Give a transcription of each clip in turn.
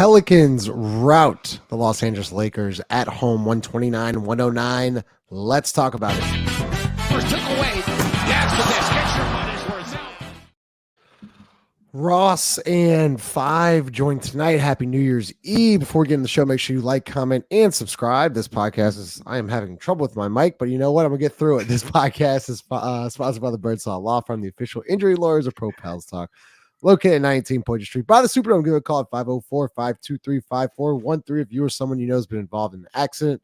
Pelicans rout the Los Angeles Lakers at home, 129-109. Let's talk about it. First took away. Yes, but this gets your money's worth out. Ross and Five join tonight. Happy New Year's Eve. Before we get in the show, make sure you like, comment, and subscribe. This podcast is, I am having trouble with my mic, but you know what? I'm going to get through it. This podcast is sponsored by the Birdsall Law Firm, the official injury lawyers of Pro Pels Talk. Located at 19 Poydras Street by the Superdome. Give a call at 504-523-5413 if you or someone you know has been involved in an accident.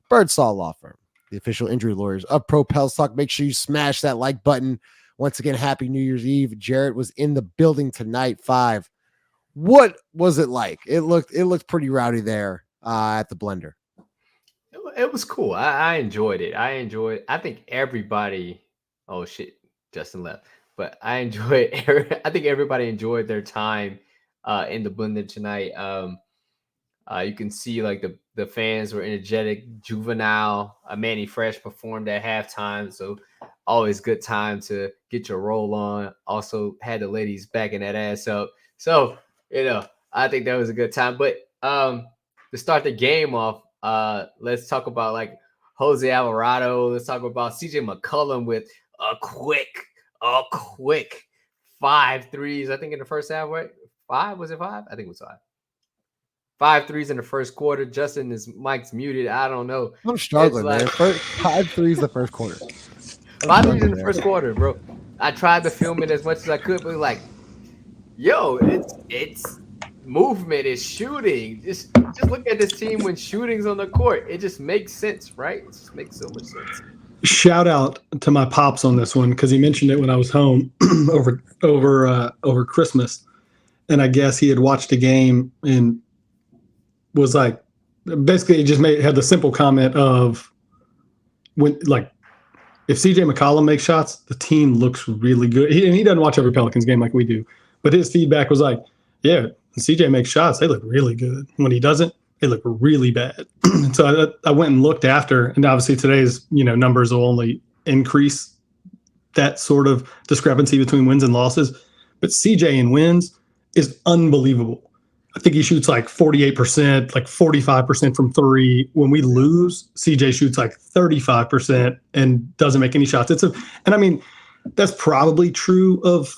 Birdsall Law Firm, the official injury lawyers of Pro Pels Talk. Make sure you smash that like button. Once again, happy New Year's Eve. Jarrett was in the building tonight. Five. What was it like? It looked pretty rowdy there at the Blender. It was cool. I enjoyed it. I think everybody. Oh shit, Justin left. But I think everybody enjoyed their time in the Blender tonight. You can see like the fans were energetic. Juvenile, Manny Fresh performed at halftime, so always good time to get your roll on. Also had the ladies backing that ass up. So I think that was a good time. But to start the game off, let's talk about like Jose Alvarado. Let's talk about CJ McCollum with a quick 5 threes, I think, in the first half, right? 5? Was it 5? I think it was 5. 5 threes in the first quarter. Justin, his mic's muted. I don't know. I'm struggling, man. 5 threes the first quarter. 5 threes in the first quarter, bro. I tried to film it as much as I could, but like, yo, it's movement, it's shooting. Just look at this team when shooting's on the court. It just makes sense, right? It just makes so much sense. Shout out to my pops on this one because he mentioned it when I was home over Christmas, and I guess he had watched a game and was like, basically, he just had the simple comment of when like if CJ McCollum makes shots, the team looks really good. He doesn't watch every Pelicans game like we do, but his feedback was like, yeah, when CJ makes shots, they look really good. When he doesn't, they look really bad. So I went and looked after, and obviously today's numbers will only increase that sort of discrepancy between wins and losses. But CJ in wins is unbelievable. I think he shoots like 48%, like 45% from three. When we lose, CJ shoots like 35% and doesn't make any shots. And I mean, that's probably true of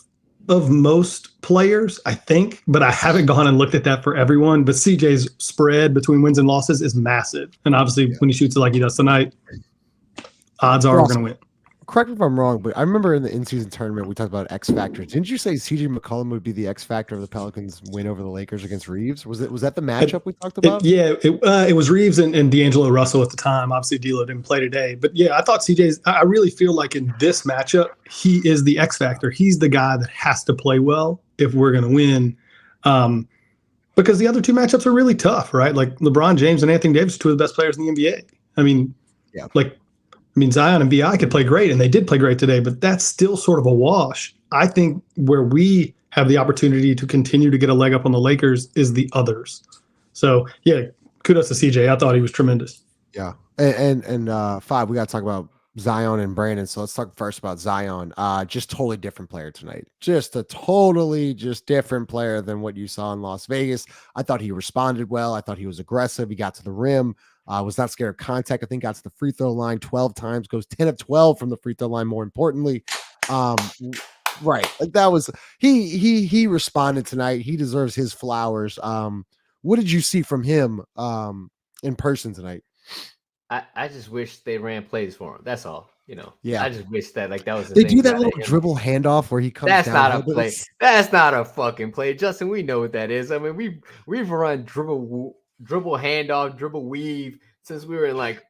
most players, I think, but I haven't gone and looked at that for everyone. But CJ's spread between wins and losses is massive. And obviously when he shoots it like he does tonight, odds are we're going to win. Correct me if I'm wrong, but I remember in the in-season tournament, we talked about X factors. Didn't you say CJ McCollum would be the X factor of the Pelicans win over the Lakers against Reeves? Was that the matchup we talked about? It was Reeves and D'Angelo Russell at the time. Obviously, D'Lo didn't play today. But yeah, I thought I really feel like in this matchup, he is the X factor. He's the guy that has to play well if we're going to win. Because the other two matchups are really tough, right? Like LeBron James and Anthony Davis, two of the best players in the NBA. I mean, Zion and B.I. could play great, and they did play great today, but that's still sort of a wash. I think where we have the opportunity to continue to get a leg up on the Lakers is the others. So, yeah, kudos to CJ. I thought he was tremendous. Yeah. And Five, we got to talk about Zion and Brandon. So let's talk first about Zion. Just totally different player tonight. Just a totally different player than what you saw in Las Vegas. I thought he responded well. I thought he was aggressive. He got to the rim. Was not scared of contact. I think got to the free throw line 12 times, goes 10 of 12 from the free throw line. More importantly, right. Like that was, he responded tonight. He deserves his flowers. What did you see from him in person tonight? I just wish they ran plays for him. That's all. Yeah. I just wish that that was the they thing do that little dribble handoff where he comes That's down. not a play. That's not a fucking play. Justin, we know what that is. I mean, we've run dribble handoff, dribble weave since we were in like,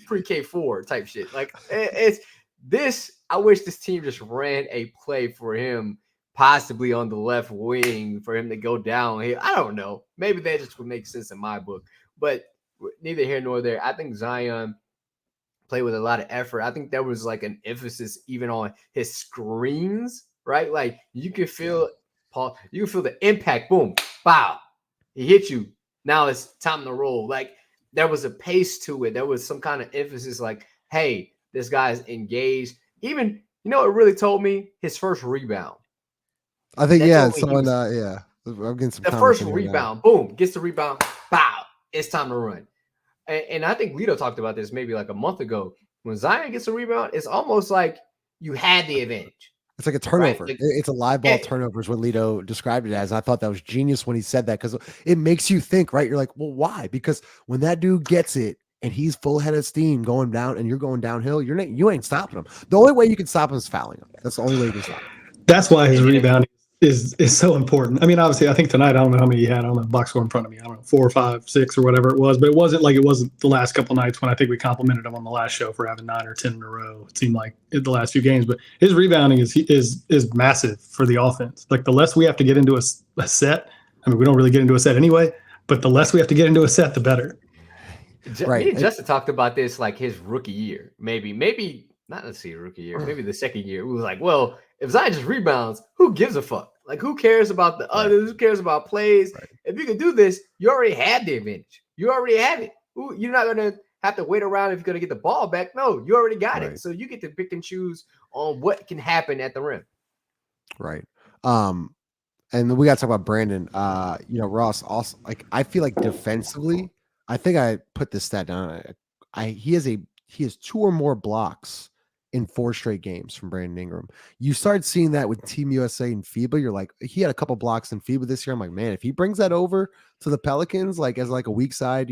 pre-K 4 type shit. Like it's this. I wish this team just ran a play for him, possibly on the left wing for him to go down here. I don't know. Maybe that just would make sense in my book, but neither here nor there. I think Zion played with a lot of effort. I think there was like an emphasis even on his screens, right? Like you can feel the impact. Boom, bow. He hit you. Now it's time to roll. Like there was a pace to it. There was some kind of emphasis like, hey, this guy's engaged. Even, it really told me his first rebound. I think, someone, I'm getting some The comments first in here now. rebound, boom, gets the rebound, bow, it's time to run. And I think Lito talked about this maybe like a month ago. When Zion gets a rebound, it's almost like you had the advantage. It's like a turnover. Right? Like, It's a live ball turnover is what Lito described it as. I thought that was genius when he said that because it makes you think, right? You're like, well, why? Because when that dude gets it and he's full head of steam going down and you're going downhill, you ain't stopping him. The only way you can stop him is fouling him. That's the only way you can stop him. That's why his rebounding is so important. I mean, obviously, I think tonight, I don't know how many he had on the box score in front of me. I don't know, 4 or 5, 6 or whatever it was, but it wasn't like it wasn't the last couple nights when I think we complimented him on the last show for having 9 or 10 in a row. It seemed like in the last few games, but his rebounding is massive for the offense. Like the less we have to get into a set, I mean, we don't really get into a set anyway, but the less we have to get into a set, the better. Right. Me and Justin talked about this like his rookie year, maybe not necessarily rookie year, maybe the second year. We was like, well, if Zion just rebounds, who gives a fuck? Like, who cares about the others? Who cares about plays? Right. If you can do this, you already have the advantage. You already have it. You're not going to have to wait around if you're going to get the ball back. No, you already got it. So you get to pick and choose on what can happen at the rim. Right. And then we got to talk about Brandon. Ross also, like, I feel like defensively, I think I put this stat down. He has 2 or more blocks in 4 straight games from Brandon Ingram. You start seeing that with Team USA and FIBA. You're like, he had a couple blocks in FIBA this year. I'm like, man, if he brings that over to the Pelicans, like as like a weak side,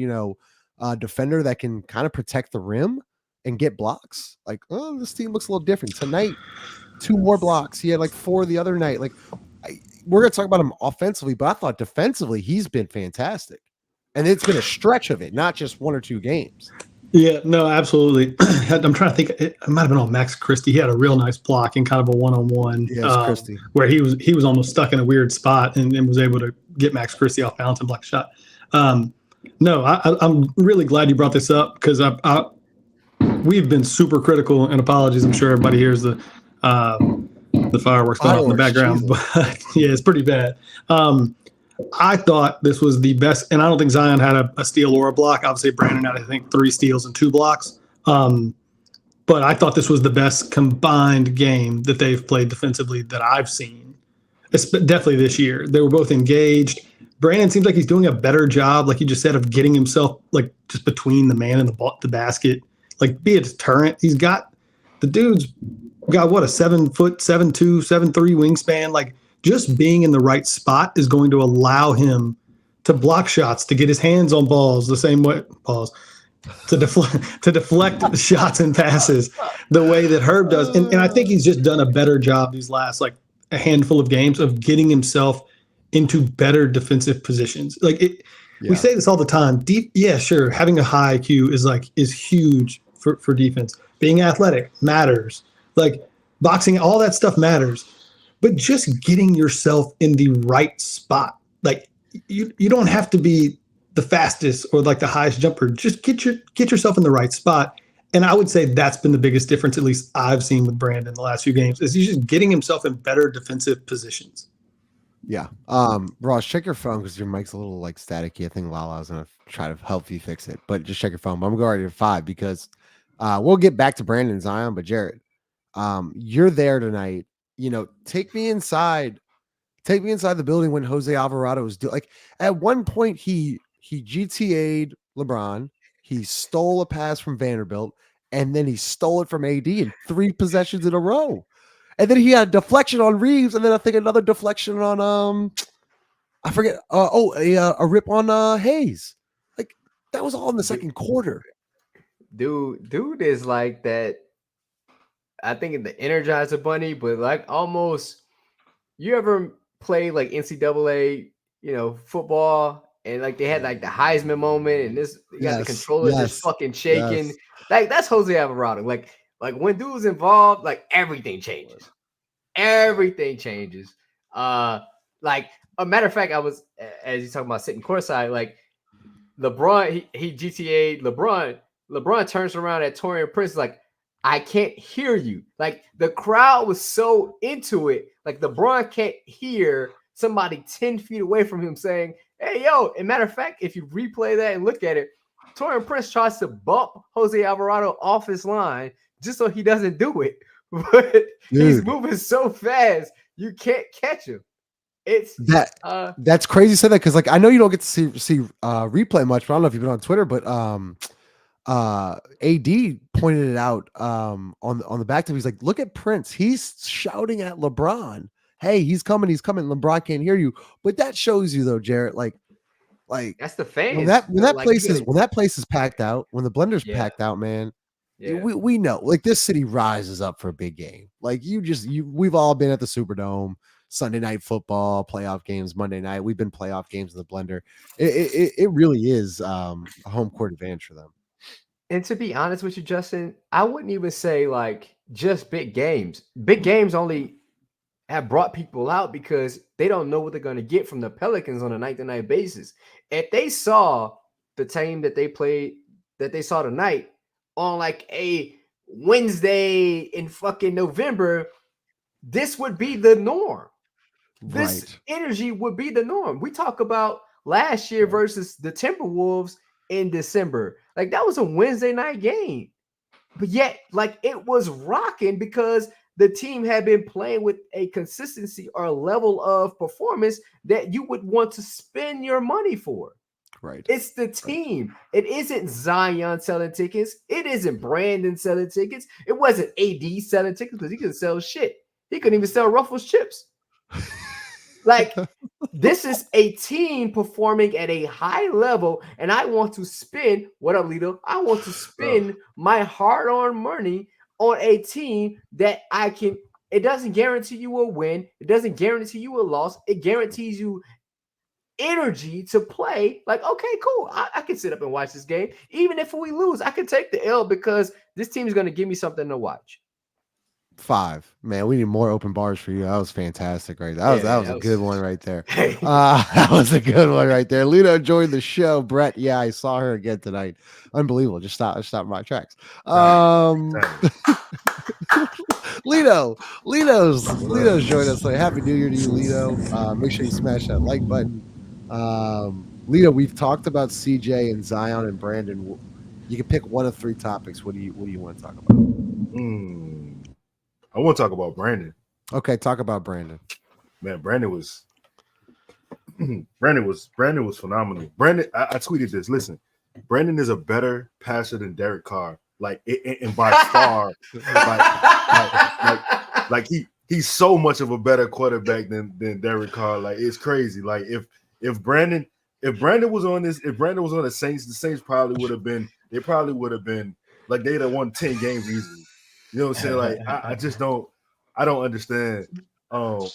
defender that can kind of protect the rim and get blocks, like, oh, this team looks a little different tonight. 2 more blocks. He had like 4 the other night. Like, we're gonna talk about him offensively, but I thought defensively he's been fantastic, and it's been a stretch of it, not just 1 or 2 games. Yeah, no, absolutely. I'm trying to think. It might have been on Max Christie. He had a real nice block in kind of a one-on-one Christie, where he was almost stuck in a weird spot and was able to get Max Christie off balance and block a shot. No, I'm really glad you brought this up because we've been super critical, and apologies. I'm sure everybody hears the fireworks going off in the background, Jesus. But yeah, it's pretty bad. I thought this was the best, and I don't think Zion had a steal or a block. Obviously, Brandon had, I think, 3 steals and 2 blocks. But I thought this was the best combined game that they've played defensively that I've seen. It's definitely this year. They were both engaged. Brandon seems like he's doing a better job, like you just said, of getting himself like just between the man and the basket, like be a deterrent. He's got the dude's got what, a 7'7", 7'2", 7'3" wingspan, like. Just being in the right spot is going to allow him to block shots, to get his hands on balls the same way, to deflect shots and passes the way that Herb does. And I think he's just done a better job these last like a handful of games of getting himself into better defensive positions. We say this all the time. Sure, having a high IQ is huge for defense. Being athletic matters. Like boxing, all that stuff matters. But just getting yourself in the right spot, like you don't have to be the fastest or like the highest jumper. Just get yourself in the right spot. And I would say that's been the biggest difference, at least I've seen with Brandon in the last few games, is he's just getting himself in better defensive positions. Yeah. Ross, check your phone because your mic's a little like staticky. I think Lala's gonna try to help you fix it, but just check your phone. But I'm gonna go right to 5 because we'll get back to Brandon and Zion. But Jared, you're there tonight. Take me inside the building when Jose Alvarado was like at one point he GTA'd LeBron, he stole a pass from Vanderbilt, and then he stole it from AD in 3 possessions in a row. And then he had a deflection on Reeves, and then I think another deflection on I forget a rip on Hayes. Like that was all in the second quarter. Dude is like that. I think in the Energizer Bunny, but like almost, you ever play like NCAA, football, and like they had like the Heisman moment, and you got the controller just fucking shaking. Yes. Like that's Jose Alvarado. Like when dude's involved, like everything changes. Everything changes. Like a matter of fact, I was, as you talking about sitting courtside, like LeBron, he GTA'd LeBron. LeBron turns around at Torian Prince like, I can't hear you. Like the crowd was so into it. Like LeBron can't hear somebody 10 feet away from him saying, hey, yo. And matter of fact, if you replay that and look at it, Torian Prince tries to bump Jose Alvarado off his line just so he doesn't do it. But he's moving so fast, you can't catch him. It's That's crazy to say that because like I know you don't get to see replay much, but I don't know if you've been on Twitter, but AD pointed it out on the back to he's like, look at Prince. He's shouting at LeBron. Hey, he's coming. LeBron can't hear you. But that shows you though, Jarrett, like that's the fans. when that Like, place is packed out, when the Blender's packed out, man. Yeah. We know like this city rises up for a big game. Like we've all been at the Superdome, Sunday night football, playoff games, Monday night. We've been playoff games in the Blender. It really is a home court advantage for them. And to be honest with you, Justin, I wouldn't even say like just big games. Big games only have brought people out because they don't know what they're going to get from the Pelicans on a night-to-night basis. If they saw the team that they played, that they saw tonight on like a Wednesday in fucking November, this would be the norm. This energy would be the norm. We talk about last year versus the Timberwolves in December. Like that was a Wednesday night game. But yet, like it was rocking because the team had been playing with a consistency or a level of performance that you would want to spend your money for. Right. It's the team. It isn't Zion selling tickets. It isn't Brandon selling tickets. It wasn't AD selling tickets because he couldn't sell shit. He couldn't even sell Ruffles chips. Like, this is a team performing at a high level, and I want to spend, what up, Lito? I want to spend my hard-earned money on a team that I can, it doesn't guarantee you a win. It doesn't guarantee you a loss. It guarantees you energy to play. Like, okay, cool. I can sit up and watch this game. Even if we lose, I can take the L because this team is going to give me something to watch. 5, man. We need more open bars for you. That was fantastic, right? That was a good one right there. That was a good one right there. Lito joined the show. Brett, yeah, I saw her again tonight. Unbelievable. Just stop my tracks. Lito's joined us. Like, Happy New Year to you, Lito. Make sure you smash that like button. Lito, we've talked about CJ and Zion and Brandon. You can pick one of 3 topics. What do you want to talk about? I want to talk about Brandon. Okay, talk about Brandon. Man, Brandon was phenomenal. Brandon, I tweeted this. Listen, Brandon is a better passer than Derek Carr. Like, and by far, like he's so much of a better quarterback than Derek Carr. Like, it's crazy. Like, if Brandon was on the Saints probably would have been. They probably would have been like they'd have won 10 games easily. You know what I'm saying? Like, I just don't understand. Shout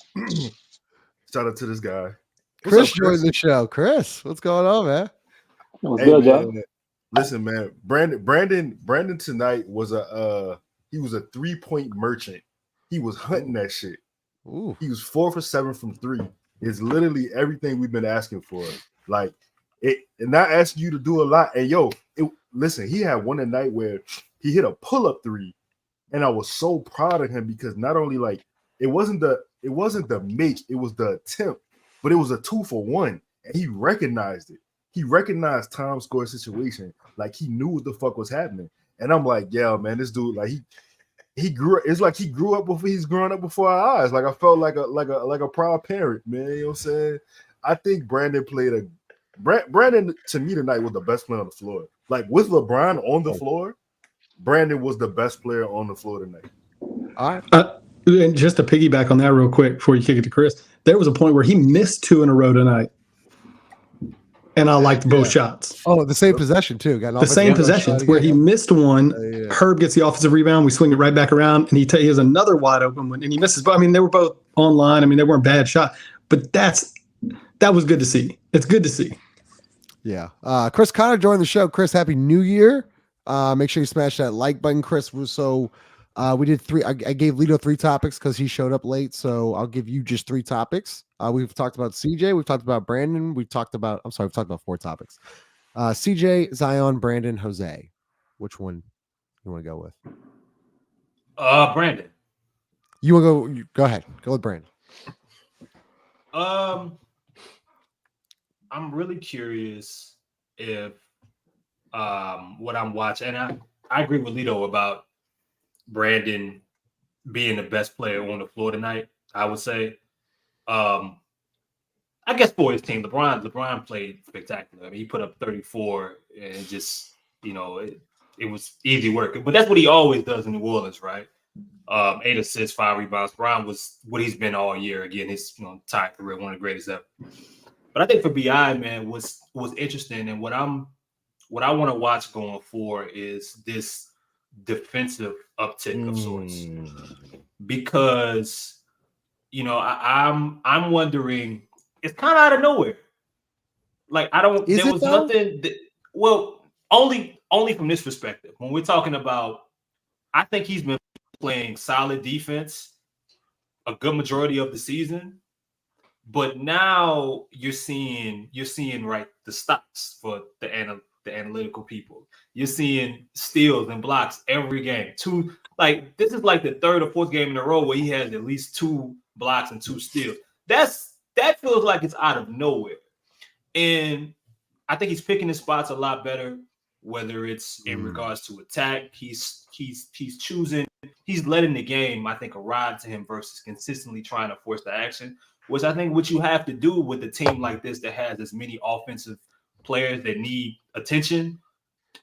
out to this guy. Chris joined the show. Chris, what's going on, man? What's good, Joe? Listen, man, Brandon tonight was he was a 3-point merchant. He was hunting that shit. Ooh. He was 4 for 7 from 3. It's literally everything we've been asking for. Like, it, and not asking you to do a lot. And listen, he had one night where he hit a pull-up 3. And I was so proud of him because not only like it wasn't the make, it was the attempt, but it was a 2-for-1, and he recognized it. He recognized Tom's score situation, like he knew what the fuck was happening. And I'm like, yeah, man, this dude, like he grew. It's like he grew up before he's growing up before our eyes. Like I felt like a proud parent, man. You know what I'm saying? I think Brandon Brandon to me tonight was the best player on the floor. Like with LeBron on the floor. Brandon was the best player on the floor tonight. All right. And just to piggyback on that real quick before you kick it to Chris, there was a point where he missed 2 in a row tonight. And I liked both shots. Oh, the same possession, too. The same possessions where he missed one. Herb gets the offensive rebound. We swing it right back around. And he has another wide open one. And he misses. But I mean, they were both online. I mean, they weren't bad shots. But that was good to see. It's good to see. Yeah. Chris Connor joined the show. Chris, Happy New Year. Make sure you smash that like button, Chris. So we did 3. I gave Lito 3 topics because he showed up late. So I'll give you just 3 topics. We've talked about CJ. We've talked about Brandon. We've talked about 4 topics. CJ, Zion, Brandon, Jose. Which one you want to go with? Brandon. You want to go ahead. Go with Brandon. I'm really curious if what I'm watching, and I agree with Lito about Brandon being the best player on the floor tonight. I would say I guess for his team, LeBron played spectacular. I mean, he put up 34 and just, it was easy work. But that's what he always does in New Orleans, right? 8 assists, 5 rebounds. LeBron was what he's been all year. Again, his entire career, one of the greatest ever. But I think for BI, man, was interesting. And what I want to watch going forward is this defensive uptick of sorts. Because, I'm wondering, it's kind of out of nowhere. Like, nothing only from this perspective. When we're talking about, I think he's been playing solid defense a good majority of the season, but now you're seeing right the stops for the analytical people. You're seeing steals and blocks every game. This is like the third or fourth game in a row where he has at least 2 blocks and 2 steals. That feels like it's out of nowhere. And I think he's picking his spots a lot better, whether it's in regards to attack. He's choosing, he's letting the game, I think, arrive to him versus consistently trying to force the action, which I think what you have to do with a team like this that has as many offensive players that need attention.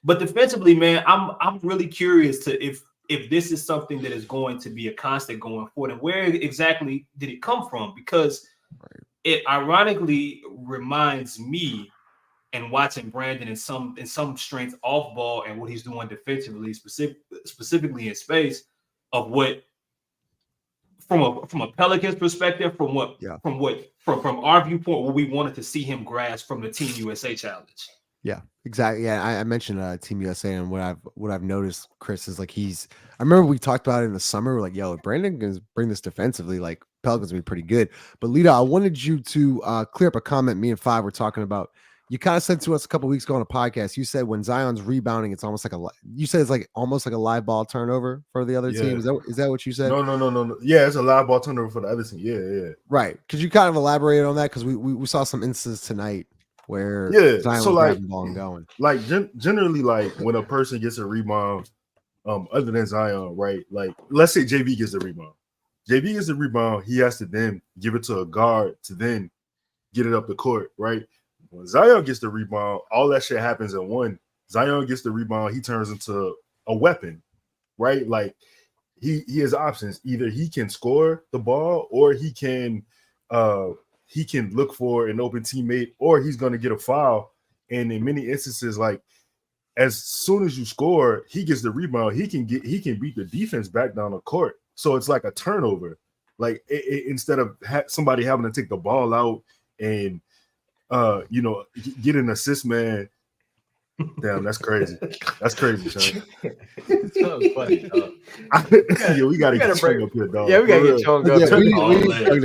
But defensively, man, I'm really curious to if this is something that is going to be a constant going forward, and where exactly did it come from? Because it ironically reminds me, and watching Brandon in some strengths off ball and what he's doing defensively, specifically in space, of what from a Pelicans perspective, from our viewpoint, what we wanted to see him grasp from the Team USA Challenge. Yeah, exactly. Yeah, I mentioned Team USA, and what I've noticed, Chris, is like I remember we talked about it in the summer. We're like, yo, if Brandon can bring this defensively, like Pelicans will be pretty good. But Lita, I wanted you to clear up a comment me and Five were talking about. You kind of said to us a couple weeks ago on a podcast, you said when Zion's rebounding, it's almost like almost like a live ball turnover for the other team. Is that what you said? No. Yeah, it's a live ball turnover for the other team. Yeah. Right. Could you kind of elaborate on that? Because we saw some instances tonight where Zion was grabbing the ball and going. Like generally, like when a person gets a rebound, other than Zion, right? Like let's say JV gets a rebound. JV gets a rebound, he has to then give it to a guard to then get it up the court, right? When Zion gets the rebound, all that shit happens in one. Zion gets the rebound, he turns into a weapon, right? Like he has options. Either he can score the ball, or he can look for an open teammate, or he's gonna get a foul. And in many instances, like as soon as you score, he gets the rebound, he can beat the defense back down the court. So it's like a turnover. Like instead of somebody having to take the ball out and get an assist, man. Damn, that's crazy. That's crazy, Sean. It's so funny, dog. We gotta get Chung up here, dog. Yeah, we gotta get Chung up. Yeah,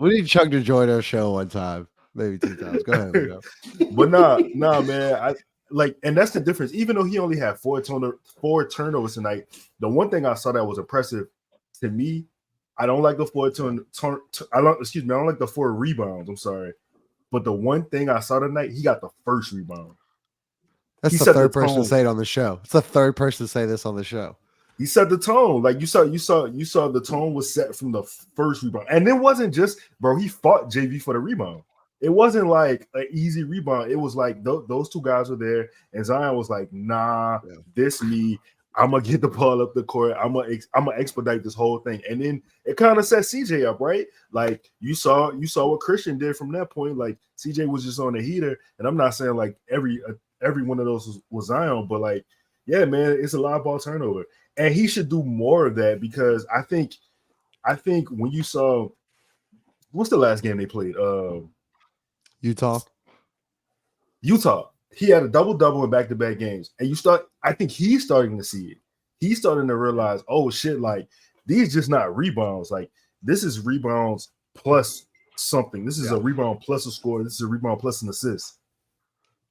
we need Chung to join our show one time, maybe 2 times. Go ahead, Leo. But nah, man. And that's the difference. Even though he only had 4 turnovers tonight, the one thing I saw that was impressive to me, I don't like the 4 I don't like the 4 rebounds. I'm sorry. But the one thing I saw tonight, he got the first rebound. That's the third person to say it on the show. It's the third person to say this on the show. He set the tone. Like you saw the tone was set from the first rebound. And it wasn't just, bro, he fought JV for the rebound. It wasn't like an easy rebound. It was like those 2 guys were there, and Zion was like, nah, this me. I'm gonna get the ball up the court. I'm gonna expedite this whole thing, and then it kind of set CJ up, right? Like you saw what Christian did from that point. Like CJ was just on the heater, and I'm not saying like every one of those was Zion, but like, yeah, man, it's a live ball turnover, and he should do more of that because I think when you saw what's the last game they played, Utah. He had a double-double in back-to-back games. And I think he's starting to see it. He's starting to realize, oh shit, like these just not rebounds. Like this is rebounds plus something. This is a rebound plus a score. This is a rebound plus an assist.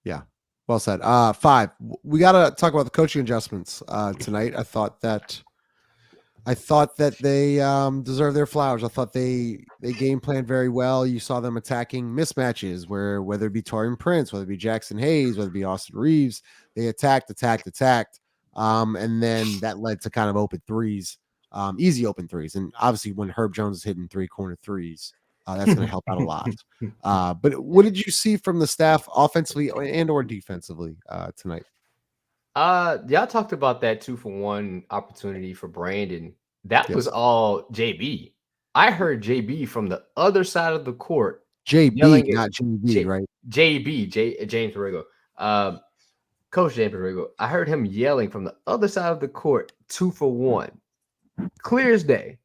Yeah. Well said. 5. We gotta talk about the coaching adjustments tonight. I thought that they deserve their flowers. I thought they game planned very well. You saw them attacking mismatches whether it be Taurean Prince, whether it be Jackson Hayes, whether it be Austin Reeves, they attacked. And then that led to kind of open threes, easy open threes. And obviously when Herb Jones is hitting 3-corner threes, That's going to help out a lot. But what did you see from the staff offensively and or defensively tonight? Y'all talked about that 2-for-1 opportunity for Brandon. That was all JB. I heard JB from the other side of the court. JB, not JB, right? JB, James Borrego. Coach James Borrego. I heard him yelling from the other side of the court, 2-for-1. Clear as day.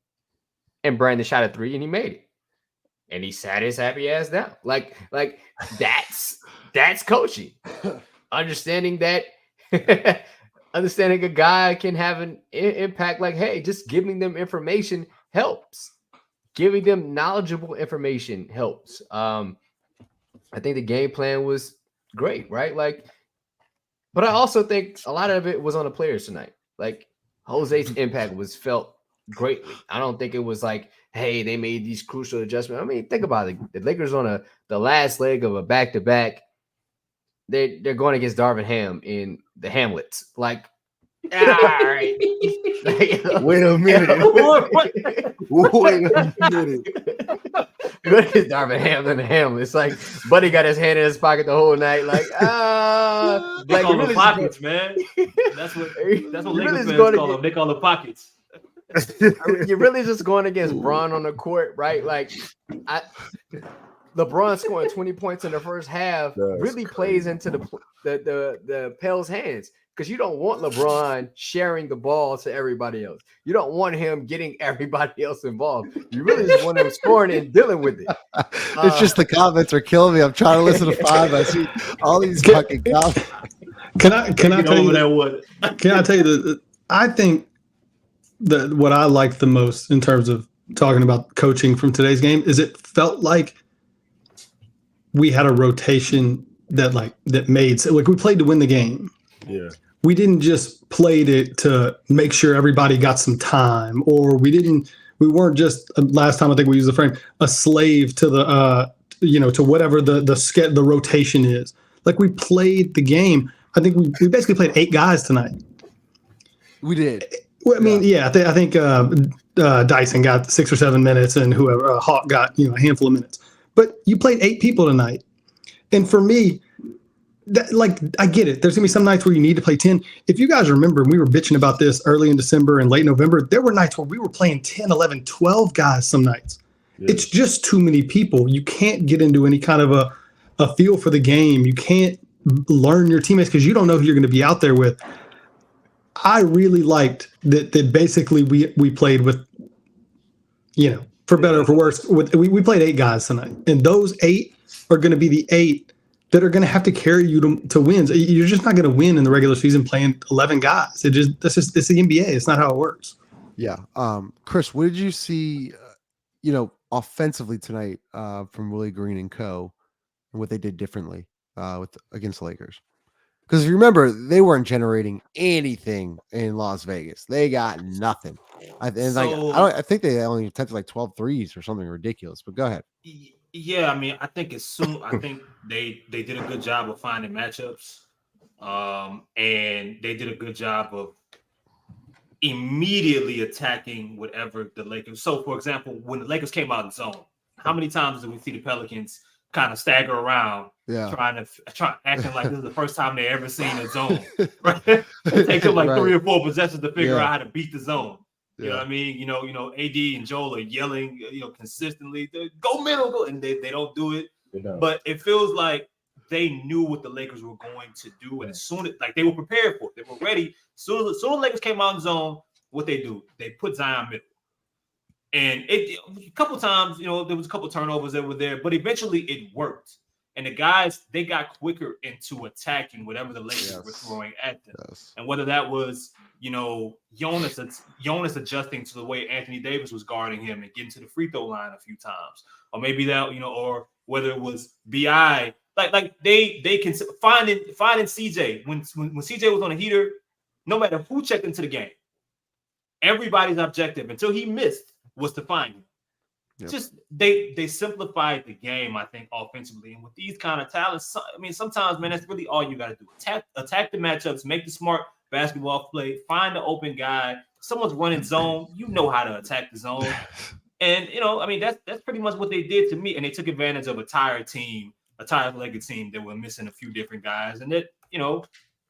And Brandon shot a 3 and he made it. And he sat his happy ass down. Like that's coaching. Understanding that understanding a guy can have an impact, like, hey, just giving them information helps. Giving them knowledgeable information helps. I think the game plan was great, right? Like, but I also think a lot of it was on the players tonight. Like, Jose's impact was felt greatly. I don't think it was like, hey, they made these crucial adjustments. I mean, think about it. The Lakers on the last leg of a back-to-back, they're going against Darvin Ham in the Hamlets. Like, all right. Wait a minute. Wait a minute. Good against Darvin Ham in the Hamlets. Like, Buddy got his hand in his pocket the whole night. Like, they call really them pockets, man. That's what Lakers really fans call them. They call them pockets. You're really just going against Bron on the court, right? Like, LeBron scoring 20 points in the first half really plays into the Pels' hands, because you don't want LeBron sharing the ball to everybody else. You don't want him getting everybody else involved. You really just want him scoring and dealing with it. It's just the comments are killing me. I'm trying to listen to 5. I see all these fucking comments. Can I tell you that? Can I tell you that? I think that what I liked the most in terms of talking about coaching from today's game is it felt like we had a rotation that made, like, we played to win the game. Yeah. We didn't just play to make sure everybody got some time, or we weren't just, last time I think we used the frame, a slave to the to whatever the rotation is. Like, we played the game. I think we basically played 8 guys tonight. We did. Well, I mean, I think Dyson got 6 or 7 minutes, and whoever Hawk got a handful of minutes. But you played 8 people tonight, and for me, I get it. There's gonna be some nights where you need to play 10. If you guys remember, we were bitching about this early in December and late November. There were nights where we were playing 10, 11, 12 guys some nights. Yeah. It's just too many people. You can't get into any kind of a feel for the game. You can't learn your teammates because you don't know who you're going to be out there with. I really liked that basically we played with, for better or for worse, we played 8 guys tonight. And those 8 are going to be the 8 that are going to have to carry you to wins. You're just not going to win in the regular season playing 11 guys. It's the NBA. It's not how it works. Yeah. Chris, what did you see, offensively tonight from Willie Green and co, and what they did differently against the Lakers? Because if you remember, they weren't generating anything in Las Vegas. They got nothing. I think they only attempted like 12 threes or something ridiculous. But go ahead. Yeah, I mean, I think they did a good job of finding matchups, and they did a good job of immediately attacking whatever the Lakers. So, for example, when the Lakers came out in zone, how many times did we see the Pelicans kind of stagger around, trying acting like this is the first time they ever seen a zone? Right? It takes them like 3 or 4 possessions to figure out how to beat the zone. You know what I mean? AD and Joel are yelling, consistently, go middle, go, and they don't do it. But it feels like they knew what the Lakers were going to do, and as soon as they were prepared for it, they were ready. Soon as the Lakers came out in zone, what they do? They put Zion middle, and a couple times, there was a couple turnovers that were there, but eventually it worked. And the guys, they got quicker into attacking whatever the Lakers were throwing at them. And whether that was, Jonas adjusting to the way Anthony Davis was guarding him and getting to the free throw line a few times, or maybe that, or whether it was BI, they can finding CJ when CJ was on a heater, no matter who checked into the game, everybody's objective until he missed was to find him. Yep. Just they simplified the game, I think, offensively. And with these kind of talents, I mean, sometimes, man, that's really all you got to do. Attack the matchups, make the smart basketball play, find the open guy. Someone's running zone, you know how to attack the zone. And I mean, that's pretty much what they did to me. And they took advantage of a tired legged team that were missing a few different guys. And that,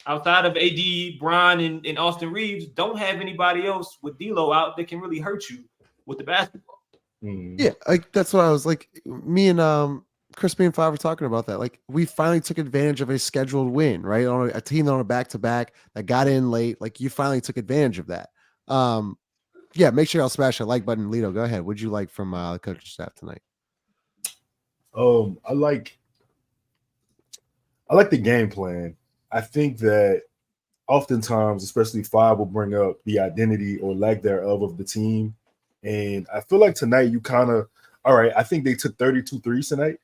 outside of AD, Bron, and Austin Reeves, don't have anybody else with D'Lo out that can really hurt you with the basketball. Yeah, like that's what I was like. Me and Chris, me and Follw were talking about that. Like, we finally took advantage of a scheduled win, right? On a team on a back-to-back that got in late. Like, you finally took advantage of that. Yeah, make sure y'all smash that like button. Lito, go ahead. What'd you like from the coaching staff tonight? I like the game plan. I think that oftentimes, especially Follw will bring up the identity or lack thereof of the team. And I feel like tonight you kind of, all right, I think they took 32 threes tonight.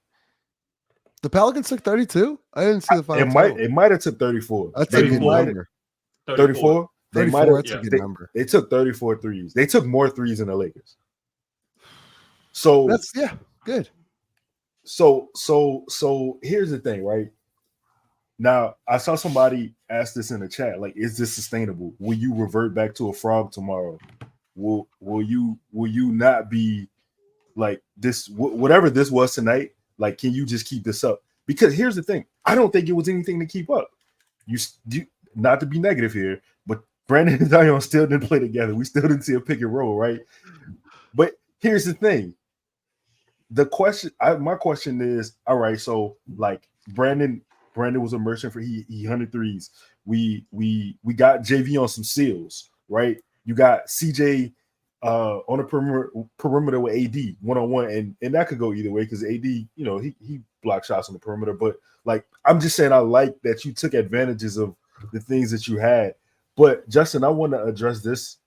The Pelicans took 32? I didn't see the final. It might have took 34. That's a good number. 34? 34, that's a good number. They took 34 threes. They took more threes than the Lakers. So that's good. So here's the thing, right? Now, I saw somebody ask this in the chat, like, is this sustainable? Will you revert back to a frog tomorrow? Will you not be like this? Whatever this was tonight, like, can you just keep this up? Because here's the thing, I don't think it was anything to keep up. You not to be negative here, but Brandon and Zion still didn't play together. We still didn't see a pick and roll, right? But here's the thing. My question is, all right, so like Brandon was a merchant for he 100 threes. We got JV on some seals, right? You got CJ on the perimeter with AD one-on-one, and that could go either way because AD, he blocked shots on the perimeter. But like, I'm just saying, I like that you took advantages of the things that you had. But Justin, I want to address this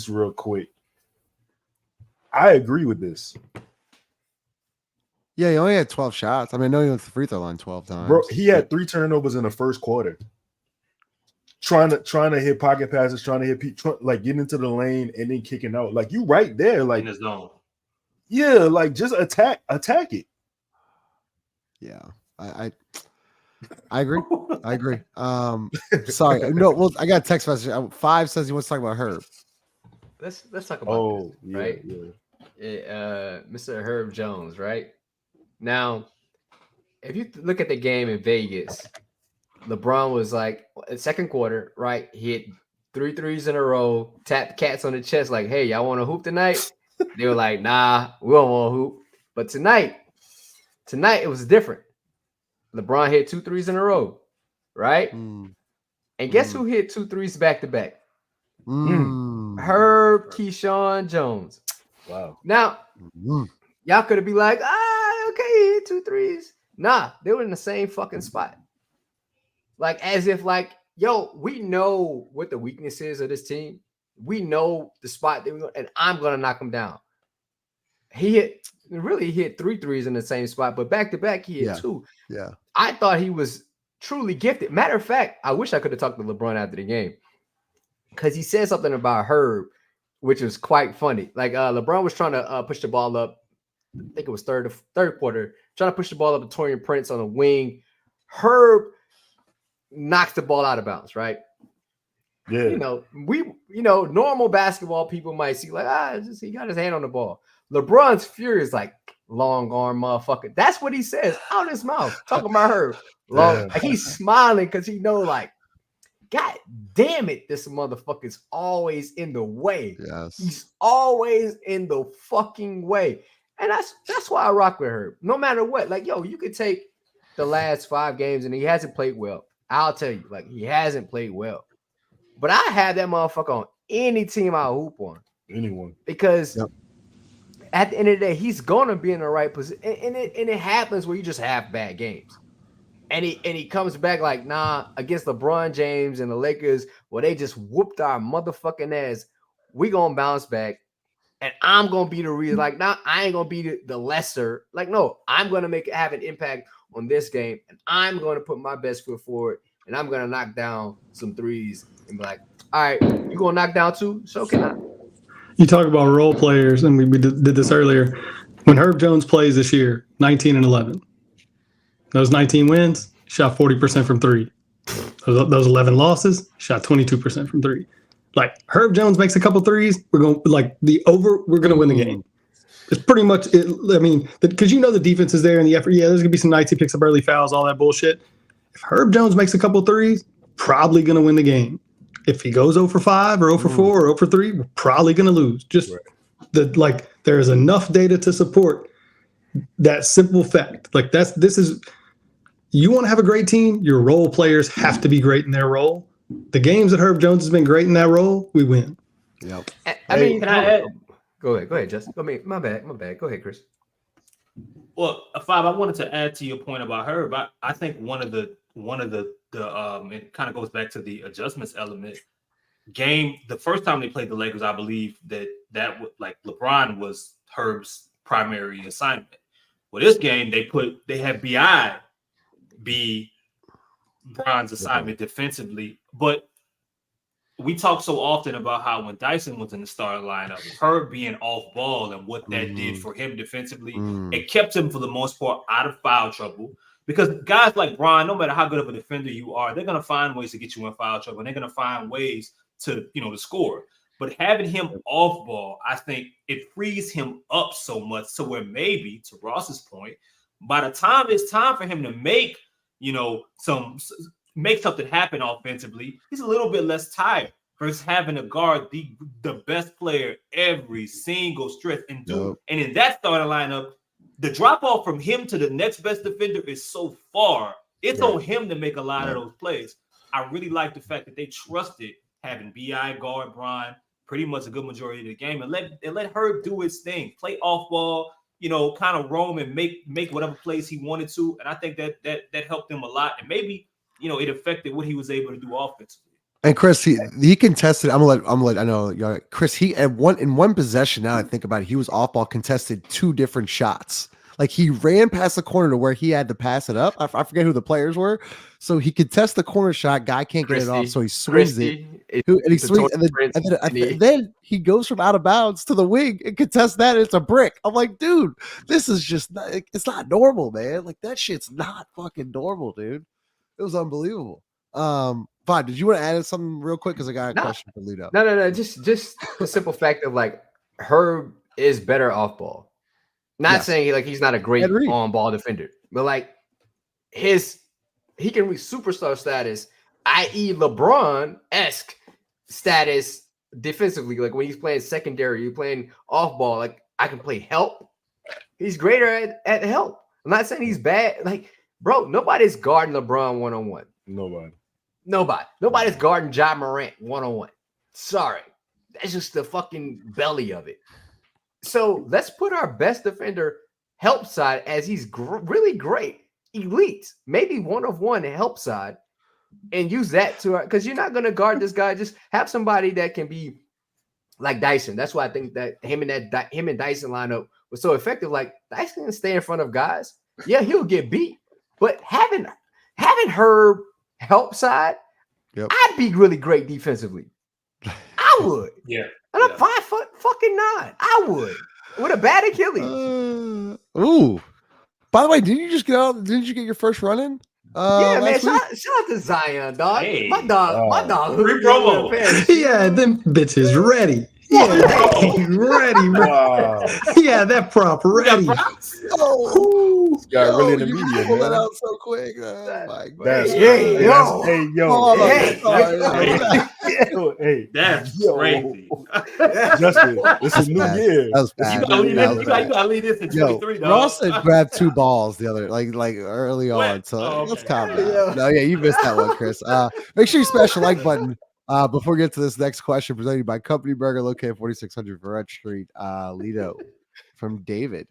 real quick. I agree with this. Yeah, he only had 12 shots. I mean, I know he went to the free throw line 12 times. Bro, he had 3 turnovers in the first quarter. Trying to hit pocket passes, trying to hit like getting into the lane and then kicking out. Like, you right there, like in his zone. Yeah, like just attack it. Yeah, I agree. I agree. Sorry, no. Well, I got a text message. 5 says he wants to talk about Herb. Let's talk about this, yeah, right? Yeah. Mr. Herb Jones, right? Now, if you look at the game in Vegas, LeBron was like, second quarter, right? He hit 3 threes in a row, tapped cats on the chest like, hey, y'all want to hoop tonight? They were like, nah, we don't want to hoop. But tonight it was different. LeBron hit 2 threes in a row, right? And guess who hit 2 threes back to back? Herb Keyshawn Jones. Wow. Now, y'all could have been like, okay, he hit 2 threes. Nah, they were in the same fucking spot. Like, as if like, yo, we know what the weakness is of this team. We know the spot that and I'm gonna knock him down. He hit 3 threes in the same spot, but back to back he hit 2. Yeah. I thought he was truly gifted. Matter of fact, I wish I could have talked to LeBron after the game because he said something about Herb, which was quite funny. Like LeBron was trying to push the ball up. I think it was third quarter, trying to push the ball up to Taurean Prince on the wing. Herb knocks the ball out of bounds, right? Yeah. Normal basketball people might see like, he got his hand on the ball. LeBron's furious, like, long arm motherfucker. That's what he says out his mouth. Talking about her. Like, he's smiling because he know, like, God damn it, this motherfucker's always in the way. Yes. He's always in the fucking way. And that's why I rock with her. No matter what. Like, yo, you could take the last 5 games and he hasn't played well. I'll tell you, like, he hasn't played well. But I have that motherfucker on any team I hoop on. Anyone. Because at the end of the day, he's gonna be in the right position. And it happens where you just have bad games. And he comes back like, nah, against LeBron James and the Lakers, where they just whooped our motherfucking ass. We gonna bounce back. And I'm gonna be the reason. Like, nah, I ain't gonna be the lesser. Like, no, I'm gonna have an impact on this game, and I'm gonna put my best foot forward, and I'm gonna knock down some threes and be like, all right, you gonna knock down 2? So can I. You talk about role players, and we did this earlier. When Herb Jones plays this year, 19-11. Those 19 wins, shot 40% from 3. Those 11 losses, shot 22% from 3. Like Herb Jones makes a couple threes, we're going to win the game. It's pretty much it. I mean, because the defense is there and the effort. Yeah, there's gonna be some nights he picks up early fouls, all that bullshit. If Herb Jones makes a couple threes, probably gonna win the game. If he goes 0 for 5 or 0 for 4 or 0 for 3, we're probably gonna lose. Just there is enough data to support that simple fact. Like you want to have a great team, your role players have to be great in their role. The games that Herb Jones has been great in that role, we win. Yep. I mean, can I add? Go ahead, Justin. My bad. Go ahead, Chris. Well, Five, I wanted to add to your point about Herb. I think one of the it kind of goes back to the adjustments element. The first time they played the Lakers, I believe that like LeBron was Herb's primary assignment. Well, this game they had BI be Bron's assignment defensively, but we talk so often about how when Dyson was in the starting lineup, Herb being off ball and what that did for him defensively, it kept him for the most part out of foul trouble. Because guys like Bron, no matter how good of a defender you are, they're gonna find ways to get you in foul trouble, and they're gonna find ways to to score. But having him off ball, I think it frees him up so much so where maybe, to Ross's point, by the time it's time for him to make something happen offensively, he's a little bit less tired versus having to guard the best player every single stretch and do. And in that starting lineup, the drop off from him to the next best defender is so far. It's on him to make a lot of those plays. I really like the fact that they trusted having BI guard Bron pretty much a good majority of the game and let Herb do his thing, play off ball, kind of roam and make whatever plays he wanted to. And I think that helped him a lot. And maybe it affected what he was able to do offensively. And Chris, he contested. I'm gonna let I know Chris. He in one possession. Now I think about it, he was off ball, contested 2 different shots. Like he ran past the corner to where he had to pass it up. I forget who the players were. So he contests the corner shot. Guy can't get it off, so he swings it. And he swings, and then he goes from out of bounds to the wing and contests that. And it's a brick. I'm like, dude, this is just it's not normal, man. Like that shit's not fucking normal, dude. It was unbelievable. Fine. Did you want to add something real quick? Because I got a question for Ludo. No. Just the simple fact of like Herb is better off ball. Not saying he's not a great on ball defender, but like he can reach superstar status, i.e. LeBron-esque status defensively. Like when he's playing secondary, you're playing off ball. Like I can play help. He's greater at help. I'm not saying he's bad. Like, bro, nobody's guarding LeBron one-on-one. Nobody's guarding Ja Morant one-on-one. Sorry. That's just the fucking belly of it. So let's put our best defender help side as he's really great, elite, maybe one of one help side, and use that to because you're not going to guard this guy. Just have somebody that can be like Dyson. That's why I think that him and Dyson lineup was so effective. Like Dyson can stay in front of guys. Yeah, he'll get beat, but having Herb help side, I'd be really great defensively. I would. Yeah. And I'm 5 foot fucking 9. I would. With a bad Achilles. Ooh. By the way, didn't you get your first run in? Yeah, man. Shout out to Zion, dog. Hey. My dog. Free promo. Yeah, them bitches ready. Yeah, ready, bro. Wow. Yeah, that prop ready. Got really in the media, pulled man. that out so quick. Oh my God. That's Hey, yo. Hey, That's yo. crazy. Justin, it's a new year. That was bad. You gotta leave this in 23, dog. Ross had grabbed 2 balls the other like early on. So let's calm down. No, you missed that one, Chris. Make sure you smash the like button. Before we get to this next question, presented by Company Burger, located 4600 Verrett Street. Lido from David.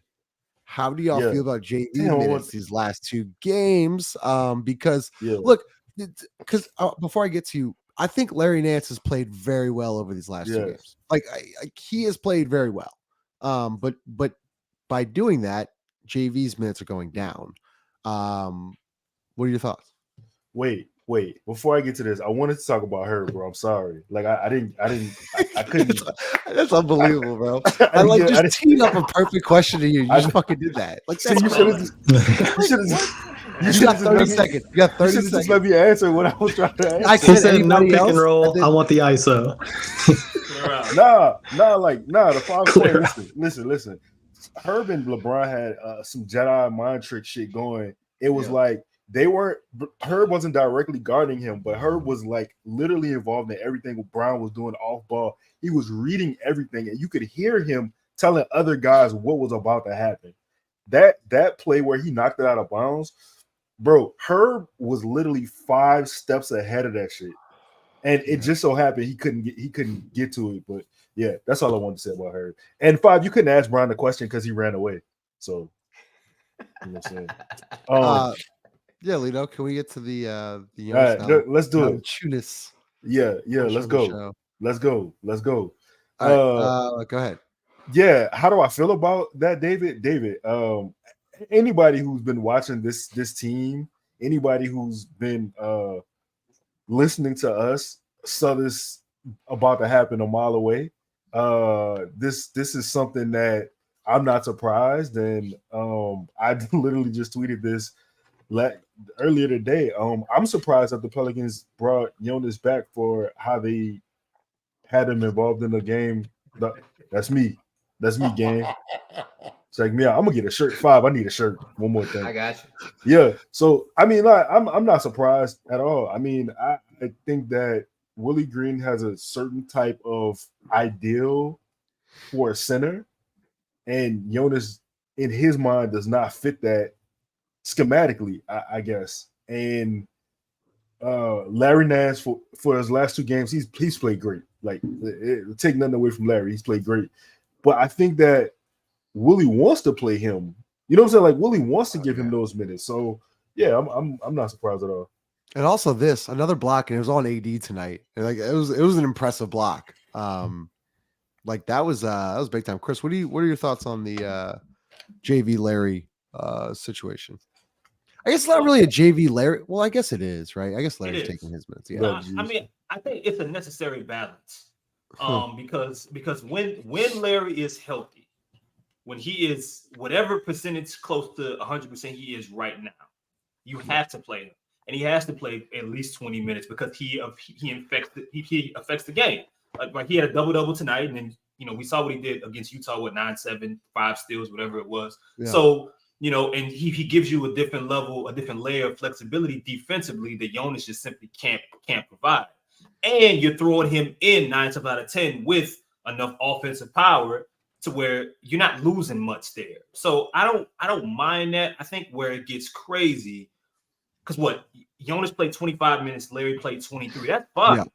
How do y'all feel about JV minutes these last 2 games? Because look, before I get to you, I think Larry Nance has played very well over these last 2 games. Like he has played very well. But by doing that, JV's minutes are going down. What are your thoughts? Wait. Before I get to this, I wanted to talk about her, bro. I'm sorry. Like I couldn't. That's unbelievable, bro. I like just teed up a perfect question to you. You just fucking did that. Like you should have. You got 30 seconds. You got 30 Just seconds. let me answer what I was trying to answer. I He said said no anybody pick else, and roll. and then- I want the ISO. Clear out. The 5 Clear point. Listen. Herb and LeBron had some Jedi mind trick shit going. It was like Herb wasn't directly guarding him, but Herb was like literally involved in everything Brown was doing off ball. He was reading everything, and you could hear him telling other guys what was about to happen. That play where he knocked it out of bounds, bro, Herb was literally 5 steps ahead of that shit. And it just so happened he couldn't get to it. But yeah, that's all I wanted to say about Herb. And 5, you couldn't ask Brian the question because he ran away. So you know what I'm saying. Yeah, Lito, can we get to the All right, let's do it. Valanciunas Yeah, let's go. show. Let's go. All right, go ahead. Yeah, how do I feel about that, David? Anybody who's been watching this team, anybody who's been listening to us, saw this about to happen a mile away. This is something that I'm not surprised, and I literally just tweeted this earlier today. I'm surprised that the Pelicans brought Jonas back for how they had him involved in the game. That's me, gang. Check me out. I'm gonna get a shirt. 5. I need a shirt. One more thing. I got you. Yeah. So I mean, I'm not surprised at all. I mean, I think that Willie Green has a certain type of ideal for a center, and Jonas, in his mind, does not fit that schematically, I guess. And Larry Nance for his last 2 games, he's played great. Like, take nothing away from Larry, he's played great. But I think that Willie wants to play him. You know what I'm saying? Like, Willie wants to give him those minutes. So yeah, I'm not surprised at all. And also another block, and it was on AD tonight. And like it was an impressive block. Like that was big time. Chris, what are your thoughts on the JV Larry situation? I guess it's not really a JV Larry. Well, I guess it is, right? I guess Larry's taking his minutes. Yeah. I mean, I think it's a necessary balance. Because when Larry is healthy, when he is whatever percentage close to 100% he is right now, you have to play him, and he has to play at least 20 minutes because he affects the game. Like he had a double tonight, and then we saw what he did against Utah with 9-7, 5 steals, whatever it was. Yeah. So and he gives you a different level, a different layer of flexibility defensively that Jonas just simply can't provide. And you're throwing him in 9 times out of 10 with enough offensive power to where you're not losing much there. So I don't mind that. I think where it gets crazy, because Jonas played 25 minutes, Larry played 23. That's fine. Yeah.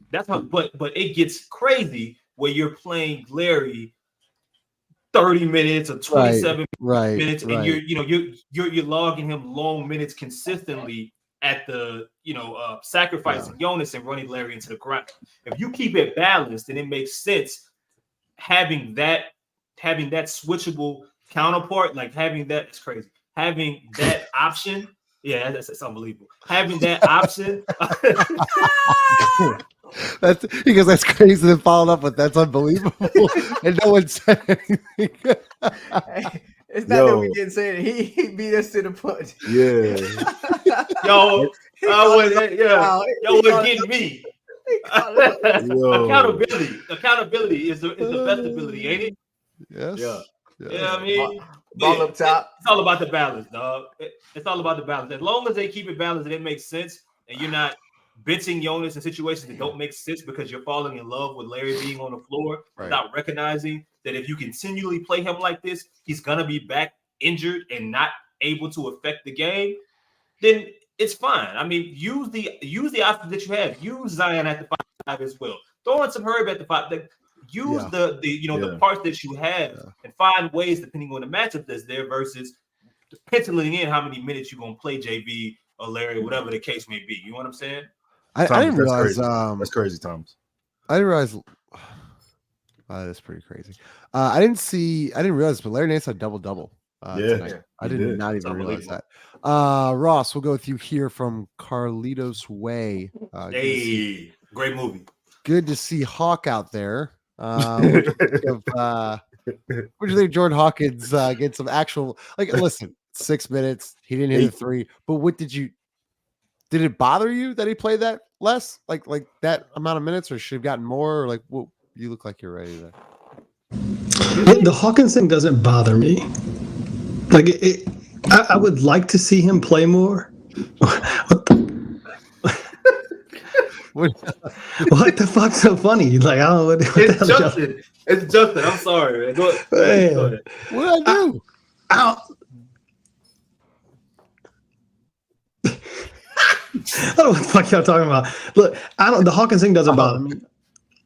That's how, but it gets crazy where you're playing Larry 30 minutes or 27 minutes, and you're logging him long minutes consistently at the sacrificing Jonas and running Larry into the ground. If you keep it balanced, then it makes sense having that switchable counterpart, like having that is crazy. Having that option, yeah, that's unbelievable. Having that option. That's because that's crazy. Then followed up with that's unbelievable, and no one said anything. It's not that we didn't say it. He beat us to the punch. Yeah. Y'all was getting me. Accountability is the best ability, ain't it? Yes. Yeah. I mean, ball up top. It's all about the balance, dog. It's all about the balance. As long as they keep it balanced and it makes sense, and you're not benching Jonas in situations that don't make sense because you're falling in love with Larry being on the floor without recognizing that if you continually play him like this, he's gonna be back injured and not able to affect the game. Then it's fine. I mean, use the options that you have. Use Zion at the 5 as well. Throw in some Herb at the 5. Use the parts that you have and find ways depending on the matchup that's there versus penciling in how many minutes you're gonna play JV or Larry, whatever the case may be. You know what I'm saying? I didn't realize that's crazy, Thomas. I didn't realize that's pretty crazy. I didn't realize, but Larry Nance had double tonight. I did not even realize that. Ross, we'll go with you here from Carlitos Way. Hey, great movie. Good to see Hawk out there. What do you think of Jordan Hawkins get some actual, like, listen, 6 minutes. He didn't hit a 3. But what did it bother you that he played that less? Like that amount of minutes, or should have gotten more? Or like, what you look like you're ready to. The Hawkins thing doesn't bother me. Like I would like to see him play more. What the fuck's so funny? Like, I don't know what It's Justin. It's Justin. I'm sorry, man. Go ahead. What did I do? I don't know what the fuck y'all talking about. Look, the Hawkins thing doesn't bother me.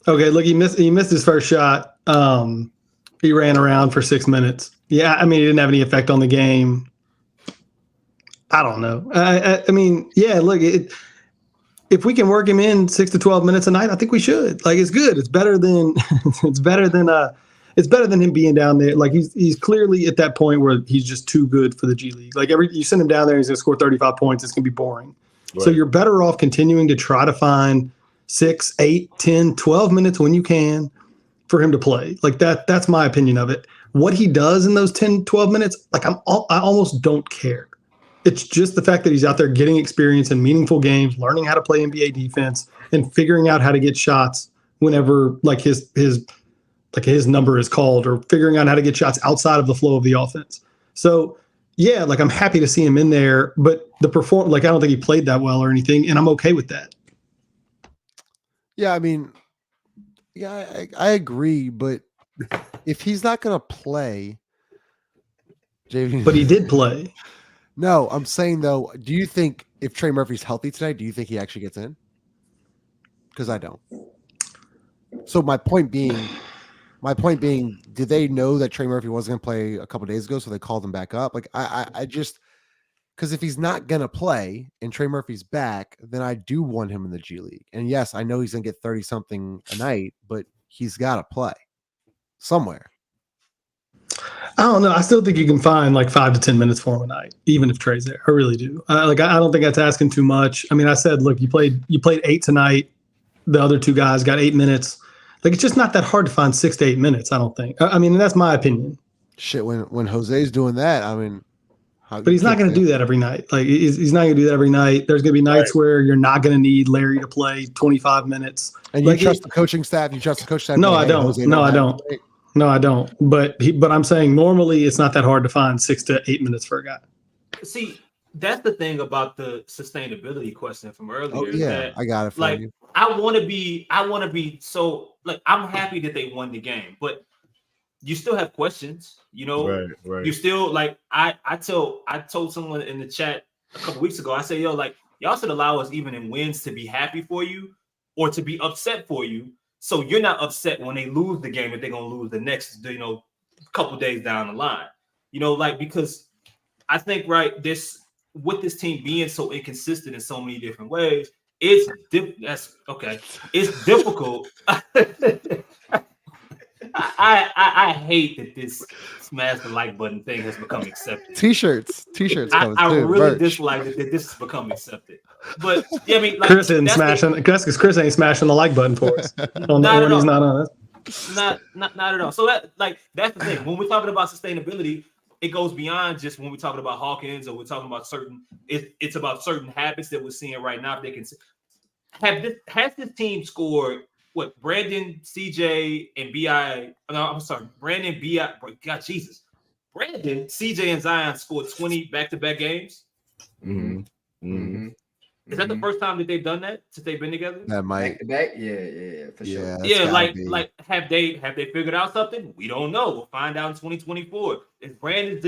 Okay, look, he missed his first shot. He ran around for 6 minutes. Yeah, I mean, he didn't have any effect on the game. I don't know. I mean, yeah, look, if we can work him in 6 to 12 minutes a night, I think we should. Like, it's good. It's better than him being down there. Like, he's clearly at that point where he's just too good for the G League. Like, you send him down there, he's gonna score 35 points. It's gonna be boring. Right. So you're better off continuing to try to find 6, 8, 10, 12 minutes when you can for him to play. Like that's my opinion of it. What he does in those 10, 12 minutes, like I almost don't care. It's just the fact that he's out there getting experience in meaningful games, learning how to play NBA defense, and figuring out how to get shots whenever like his number is called, or figuring out how to get shots outside of the flow of the offense. So yeah, like I'm happy to see him in there, but I don't think he played that well or anything, and I'm okay with that. Yeah, I mean, yeah, I agree, but if he's not going to play, JV, but he did play. No, I'm saying though, do you think if Trey Murphy's healthy tonight, do you think he actually gets in? Because I don't. So my point being, did they know that Trey Murphy wasn't going to play a couple days ago, so they called him back up? Like I just, because if he's not going to play and Trey Murphy's back, then I do want him in the G League. And yes, I know he's going to get 30 something a night, but he's got to play somewhere. I don't know. I still think you can find like 5 to 10 minutes for him a night, even if Trey's there. I really do. I don't think that's asking too much. I mean, I said, look, you played 8 tonight. The other 2 guys got 8 minutes. Like, it's just not that hard to find 6 to 8 minutes, I don't think. I mean, that's my opinion. Shit, when Jose's doing that, I mean, but he's not going to do that every night. Like, he's not going to do that every night. There's going to be nights where you're not going to need Larry to play 25 minutes. And you trust the coaching staff? You trust the coaching staff? No, I don't. No, I don't. No, I don't. But I'm saying normally it's not that hard to find 6 to 8 minutes for a guy. See, that's the thing about the sustainability question from earlier. Oh, yeah, I got it for you. I want to be so, like, I'm happy that they won the game, but you still have questions, you know. Right. You still, like, I told someone in the chat a couple weeks ago, I said, yo, like, y'all should allow us even in wins to be happy for you or to be upset for you, so you're not upset when they lose the game if they're gonna lose the next, couple days down the line, like, because I think with this team being so inconsistent in so many different ways, it's difficult. I hate that this smash the like button thing has become accepted. T-shirts. I really dislike that this has become accepted. But yeah, I mean, like, Chris ain't smashing the like button for us. He's not on it. Not at all. So that's the thing. When we're talking about sustainability, it goes beyond just when we're talking about Hawkins, or we're talking about it's about certain habits that we're seeing right now. If they can has this team scored what Brandon, CJ, and BI? No, I'm sorry, Brandon, BI. God, Jesus, Brandon, CJ, and Zion scored 20 back-to-back games. Mm-hmm. Mm-hmm. Is that the first time that they've done that since they've been together? That might. Back? Yeah, for sure. Yeah, like have they figured out something? We don't know. We'll find out in 2024. Is Brandon's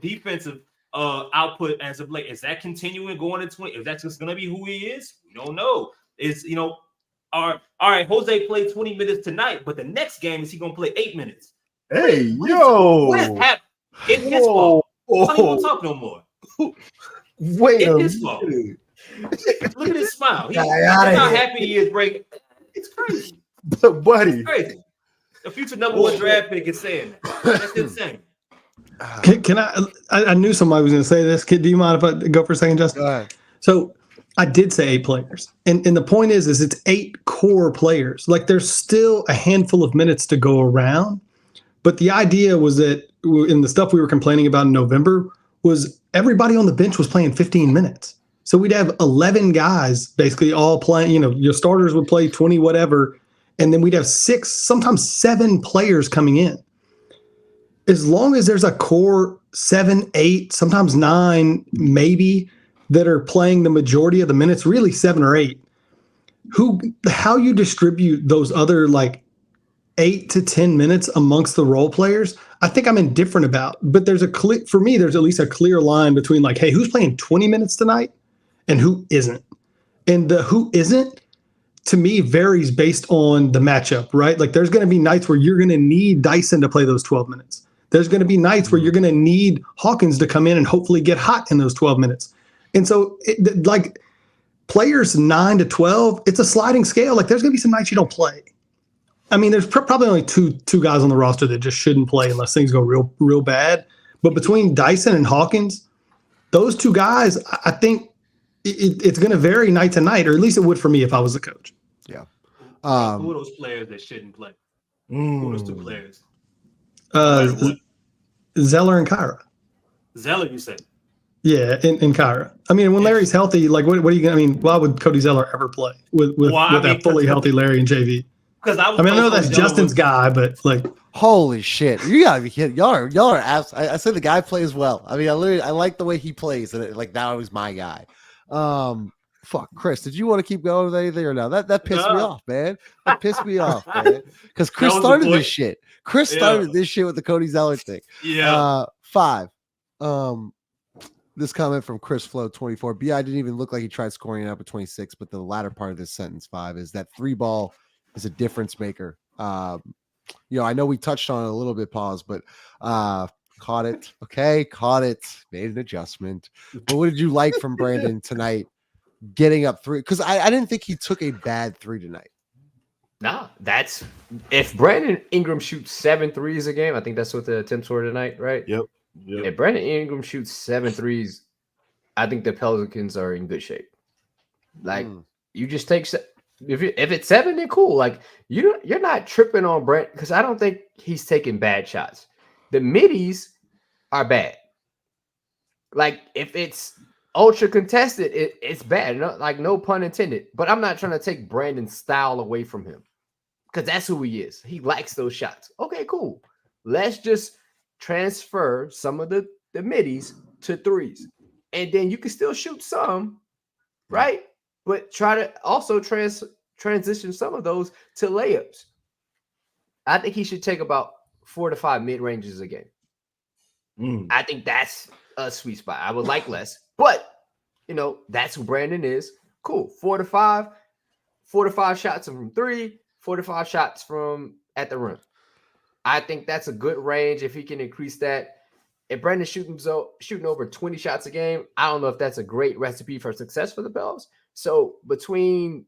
defensive output as of late, is that continuing going to 20? Is that just gonna be who he is? We don't know. All right, Jose played 20 minutes tonight, but the next game is he gonna play 8 minutes? Hey, what is happening? It's his fault. I don't even talk no more. Wait, it's his fault. Look at his smile. Look how happy he is breaking. It's crazy. But buddy, it's crazy. The future number 1 draft pick is saying that. That's insane. Can I knew somebody was going to say this. Do you mind if I go for a second, Justin? Go ahead. So I did say 8 players. And the point is it's 8 core players. Like, there's still a handful of minutes to go around. But the idea was that in the stuff we were complaining about in November was everybody on the bench was playing 15 minutes. So we'd have 11 guys basically all playing, your starters would play 20, whatever. And then we'd have 6, sometimes 7 players coming in. As long as there's a core 7, 8, sometimes 9, maybe, that are playing the majority of the minutes, really 7 or 8, how you distribute those other like 8 to 10 minutes amongst the role players, I think I'm indifferent about. But there's for me, there's at least a clear line between like, hey, who's playing 20 minutes tonight and who isn't? And the who isn't, to me, varies based on the matchup, right? Like there's going to be nights where you're going to need Dyson to play those 12 minutes. There's going to be nights where you're going to need Hawkins to come in and hopefully get hot in those 12 minutes. And so like players 9 to 12, it's a sliding scale. Like there's going to be some nights you don't play. I mean, there's probably only two guys on the roster that just shouldn't play unless things go real bad. But between Dyson and Hawkins, those 2 guys, I think it's going to vary night to night, or at least it would for me if I was the coach. Yeah. Who are those players that shouldn't play? Who are those 2 players? Zeller and Kyra. Zeller, you said? Yeah, in Kyra. I mean, when Larry's healthy, like what are you going to? I mean, why would Cody Zeller ever play with that fully healthy Larry and JV? Because I know that's Justin's guy, but like, holy shit, you gotta be kidding! Y'all are I say the guy plays well. I mean, I like the way he plays, and like now he's my guy. Fuck, Chris, did you want to keep going with anything or no? That pissed me off, man. That pissed me off, man. Because Chris started this shit. Chris started this shit with the Cody Zeller thing. Yeah. 5. This comment from Chris Flow 24. B.I. didn't even look like he tried scoring it up at 26, but the latter part of this sentence 5 is that 3 ball is a difference maker. I know we touched on it a little bit, pause, but caught it. Okay, caught it. Made an adjustment. But what did you like from Brandon tonight? Getting up 3, because I didn't think he took a bad 3 tonight. Nah, that's if Brandon Ingram shoots 7 threes a game, I think that's what the attempts were tonight, right? Yep. If Brandon Ingram shoots 7 threes, I think the Pelicans are in good shape. Like you just take if it's 7, then cool. Like you're not tripping on Brent because I don't think he's taking bad shots. The middies are bad. Like if it's ultra contested, it's bad. No pun intended. But I'm not trying to take Brandon's style away from him because that's who he is. He likes those shots. Okay, cool. Let's just transfer some of the middies to 3s. And then you can still shoot some, right? But try to also transition some of those to layups. I think he should take about 4 to 5 mid-ranges a game. I think that's a sweet spot. I would like less, but that's who Brandon is. Cool. 4 to 5 shots from 3, 4 to 5 shots from at the rim. I think that's a good range if he can increase that. If Brandon's shooting over 20 shots a game, I don't know if that's a great recipe for success for the Bells. So between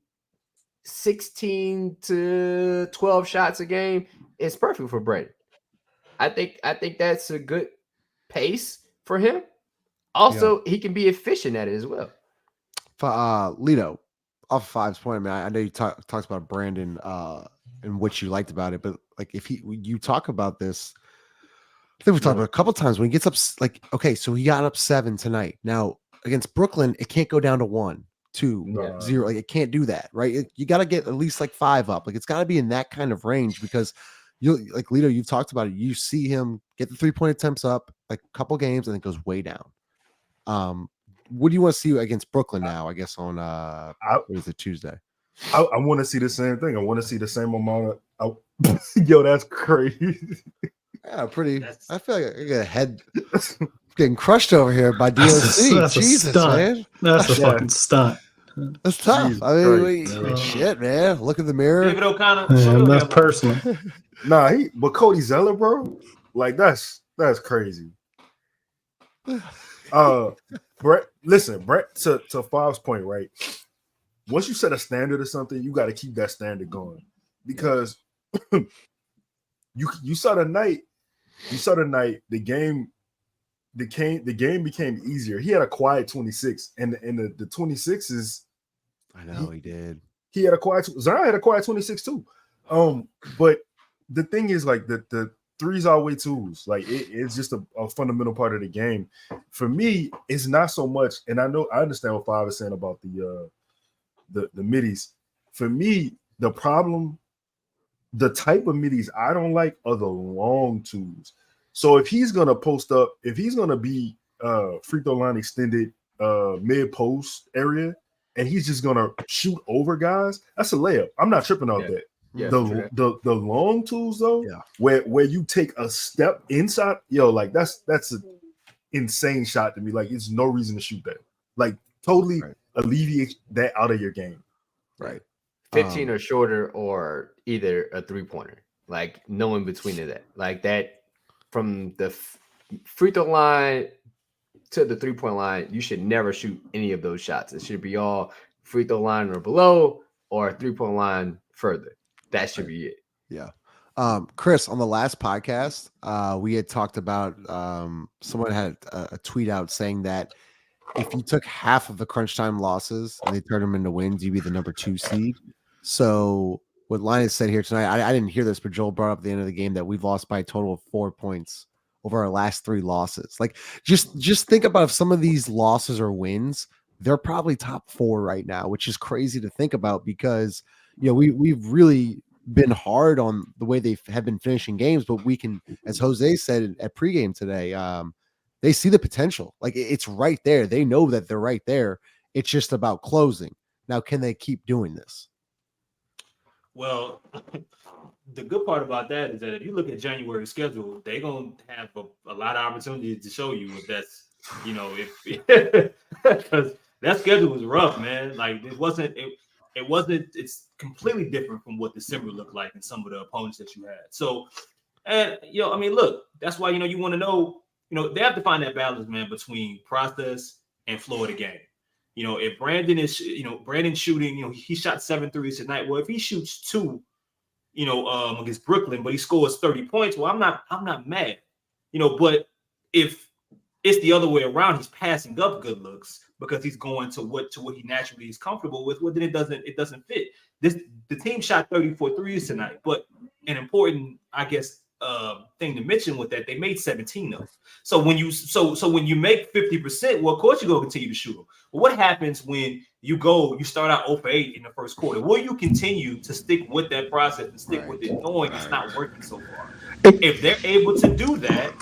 16 to 12 shots a game is perfect for Brandon. I think that's a good pace for him. Also, he can be efficient at it as well. Lito, off of 5's point, I know you talked about Brandon and what you liked about it, but like you talk about this, I think we talked about it a couple times when he gets up. Like, okay, so he got up 7 tonight. Now against Brooklyn, it can't go down to 1, 2, 0. Like it can't do that, right? You got to get at least like 5 up. Like it's got to be in that kind of range because like Lito, you've talked about it. You see him get the 3-point attempts up like a couple games and it goes way down. What do you want to see against Brooklyn now? I guess on what is it, Tuesday? I want to see the same thing. I want to see the same amount of. Yo, that's crazy. Yeah, pretty. I feel like I got a head getting crushed over here by DOC. That's Jesus, a stunt. man. That's a fucking stunt. That's tough. Jesus I mean, Christ. shit, man. Look in the mirror. David O'Connor. Yeah, that's personal. Nah, but Cody Zeller, bro, like that's crazy. Brett, listen, Brett, to 5's point, right? Once you set a standard or something, you got to keep that standard going because you saw the night. The game became easier. He had a quiet 26, and the 26 is. I know he did. He had a quiet. Zion had a quiet 26 too. But the thing is, like the threes are way tools. Like it's just a fundamental part of the game. For me, it's not so much, and I understand what Follw is saying about the middies. For me, the problem, the type of middies I don't like are the long twos. So if he's gonna post up, if he's gonna be free throw line extended mid post area, and he's just gonna shoot over guys, that's a layup. I'm not tripping out that. Yeah, the long twos though, Yeah. where you take a step inside, like that's an insane shot to me. Like it's no reason to shoot that. Like totally alleviate that out of your game. Right. 15 or shorter, or either a 3-pointer. Like no in between of that. Like that from the free throw line to the 3-point line, you should never shoot any of those shots. It should be all free throw line or below, or 3-point line further. That should be it. Yeah. Chris, on the last podcast, we had talked about someone had a tweet out saying that if you took half of the crunch time losses and they turned them into wins, you'd be the number 2 seed. So what Linus said here tonight, I didn't hear this, but Joel brought up at the end of the game that we've lost by a total of 4 points over our last 3 losses. Like just think about if some of these losses or wins, they're probably top 4 right now, which is crazy to think about because we've really been hard on the way they have been finishing games, but we can, as Jose said at pregame today, they see the potential. Like it's right there. They know that they're right there. It's just about closing. Now, can they keep doing this? Well, the good part about that is that if you look at January's schedule, they're going to have a lot of opportunities to show you if that's, because that schedule was rough, man. Like it's completely different from what December looked like and some of the opponents that you had. So, and, look, that's why, you want to know, they have to find that balance, man, between process and flow of the game. If Brandon is, Brandon shooting, he shot 7 threes tonight. Well, if he shoots 2, against Brooklyn, but he scores 30 points, well, I'm not mad, but if it's the other way around, he's passing up good looks because he's going to what he naturally is comfortable with. Well, then it doesn't fit. The team shot 34 threes tonight, but an important, I guess, thing to mention with that, they made 17 of. So when you make 50%, well, of course you're gonna continue to shoot them. But what happens when you start out 0 for 8 in the first quarter? Will you continue to stick with that process and stick with it, knowing it's not working so far? If they're able to do that,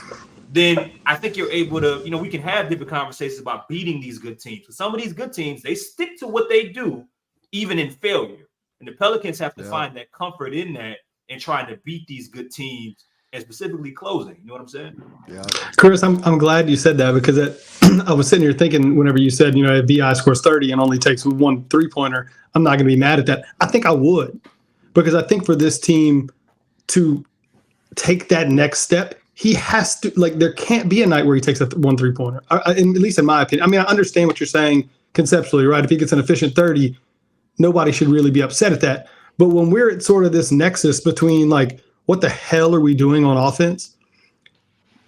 then I think you're able to, we can have different conversations about beating these good teams. But some of these good teams, they stick to what they do, even in failure. And the Pelicans have to find that comfort in that and trying to beat these good teams and specifically closing. You know what I'm saying? Yeah. Chris, I'm glad you said that because I was sitting here thinking whenever you said, if VI scores 30 and only takes 1 3-pointer, I'm not going to be mad at that. I think I would, because I think for this team to take that next step, he has to, there can't be a night where he takes a 1 3-pointer, at least in my opinion. I understand what you're saying conceptually, right? If he gets an efficient 30, nobody should really be upset at that. But when we're at sort of this nexus between what the hell are we doing on offense?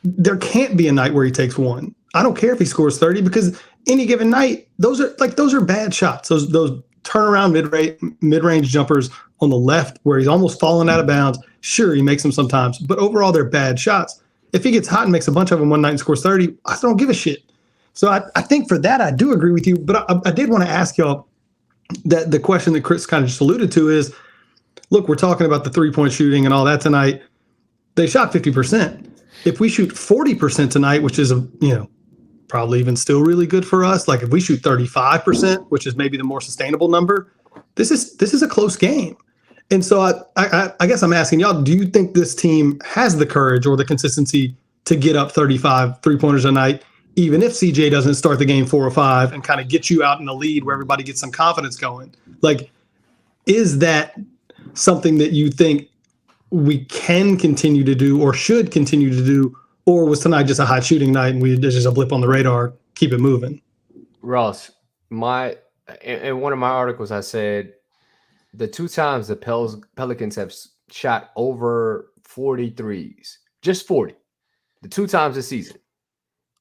There can't be a night where he takes 1. I don't care if he scores 30 because any given night, those are bad shots. Those turnaround mid-range jumpers on the left where he's almost falling out of bounds. Sure, he makes them sometimes, but overall they're bad shots. If he gets hot and makes a bunch of them one night and scores 30, I don't give a shit. So I think for that, I do agree with you. But I did want to ask y'all that the question that Chris kind of just alluded to is, look, we're talking about the 3-point shooting and all that tonight. They shot 50%. If we shoot 40% tonight, which is, probably even still really good for us, if we shoot 35%, which is maybe the more sustainable number, this is a close game. And so I guess I'm asking y'all, do you think this team has the courage or the consistency to get up 35 3-pointers a night, even if CJ doesn't start the game 4 or 5 and kind of get you out in the lead where everybody gets some confidence going? Is that something that you think we can continue to do or should continue to do, or was tonight just a hot shooting night and there's just a blip on the radar, keep it moving? Ross, in one of my articles, I said the 2 times the Pelicans have shot over 43s, just 40, the 2 times this season,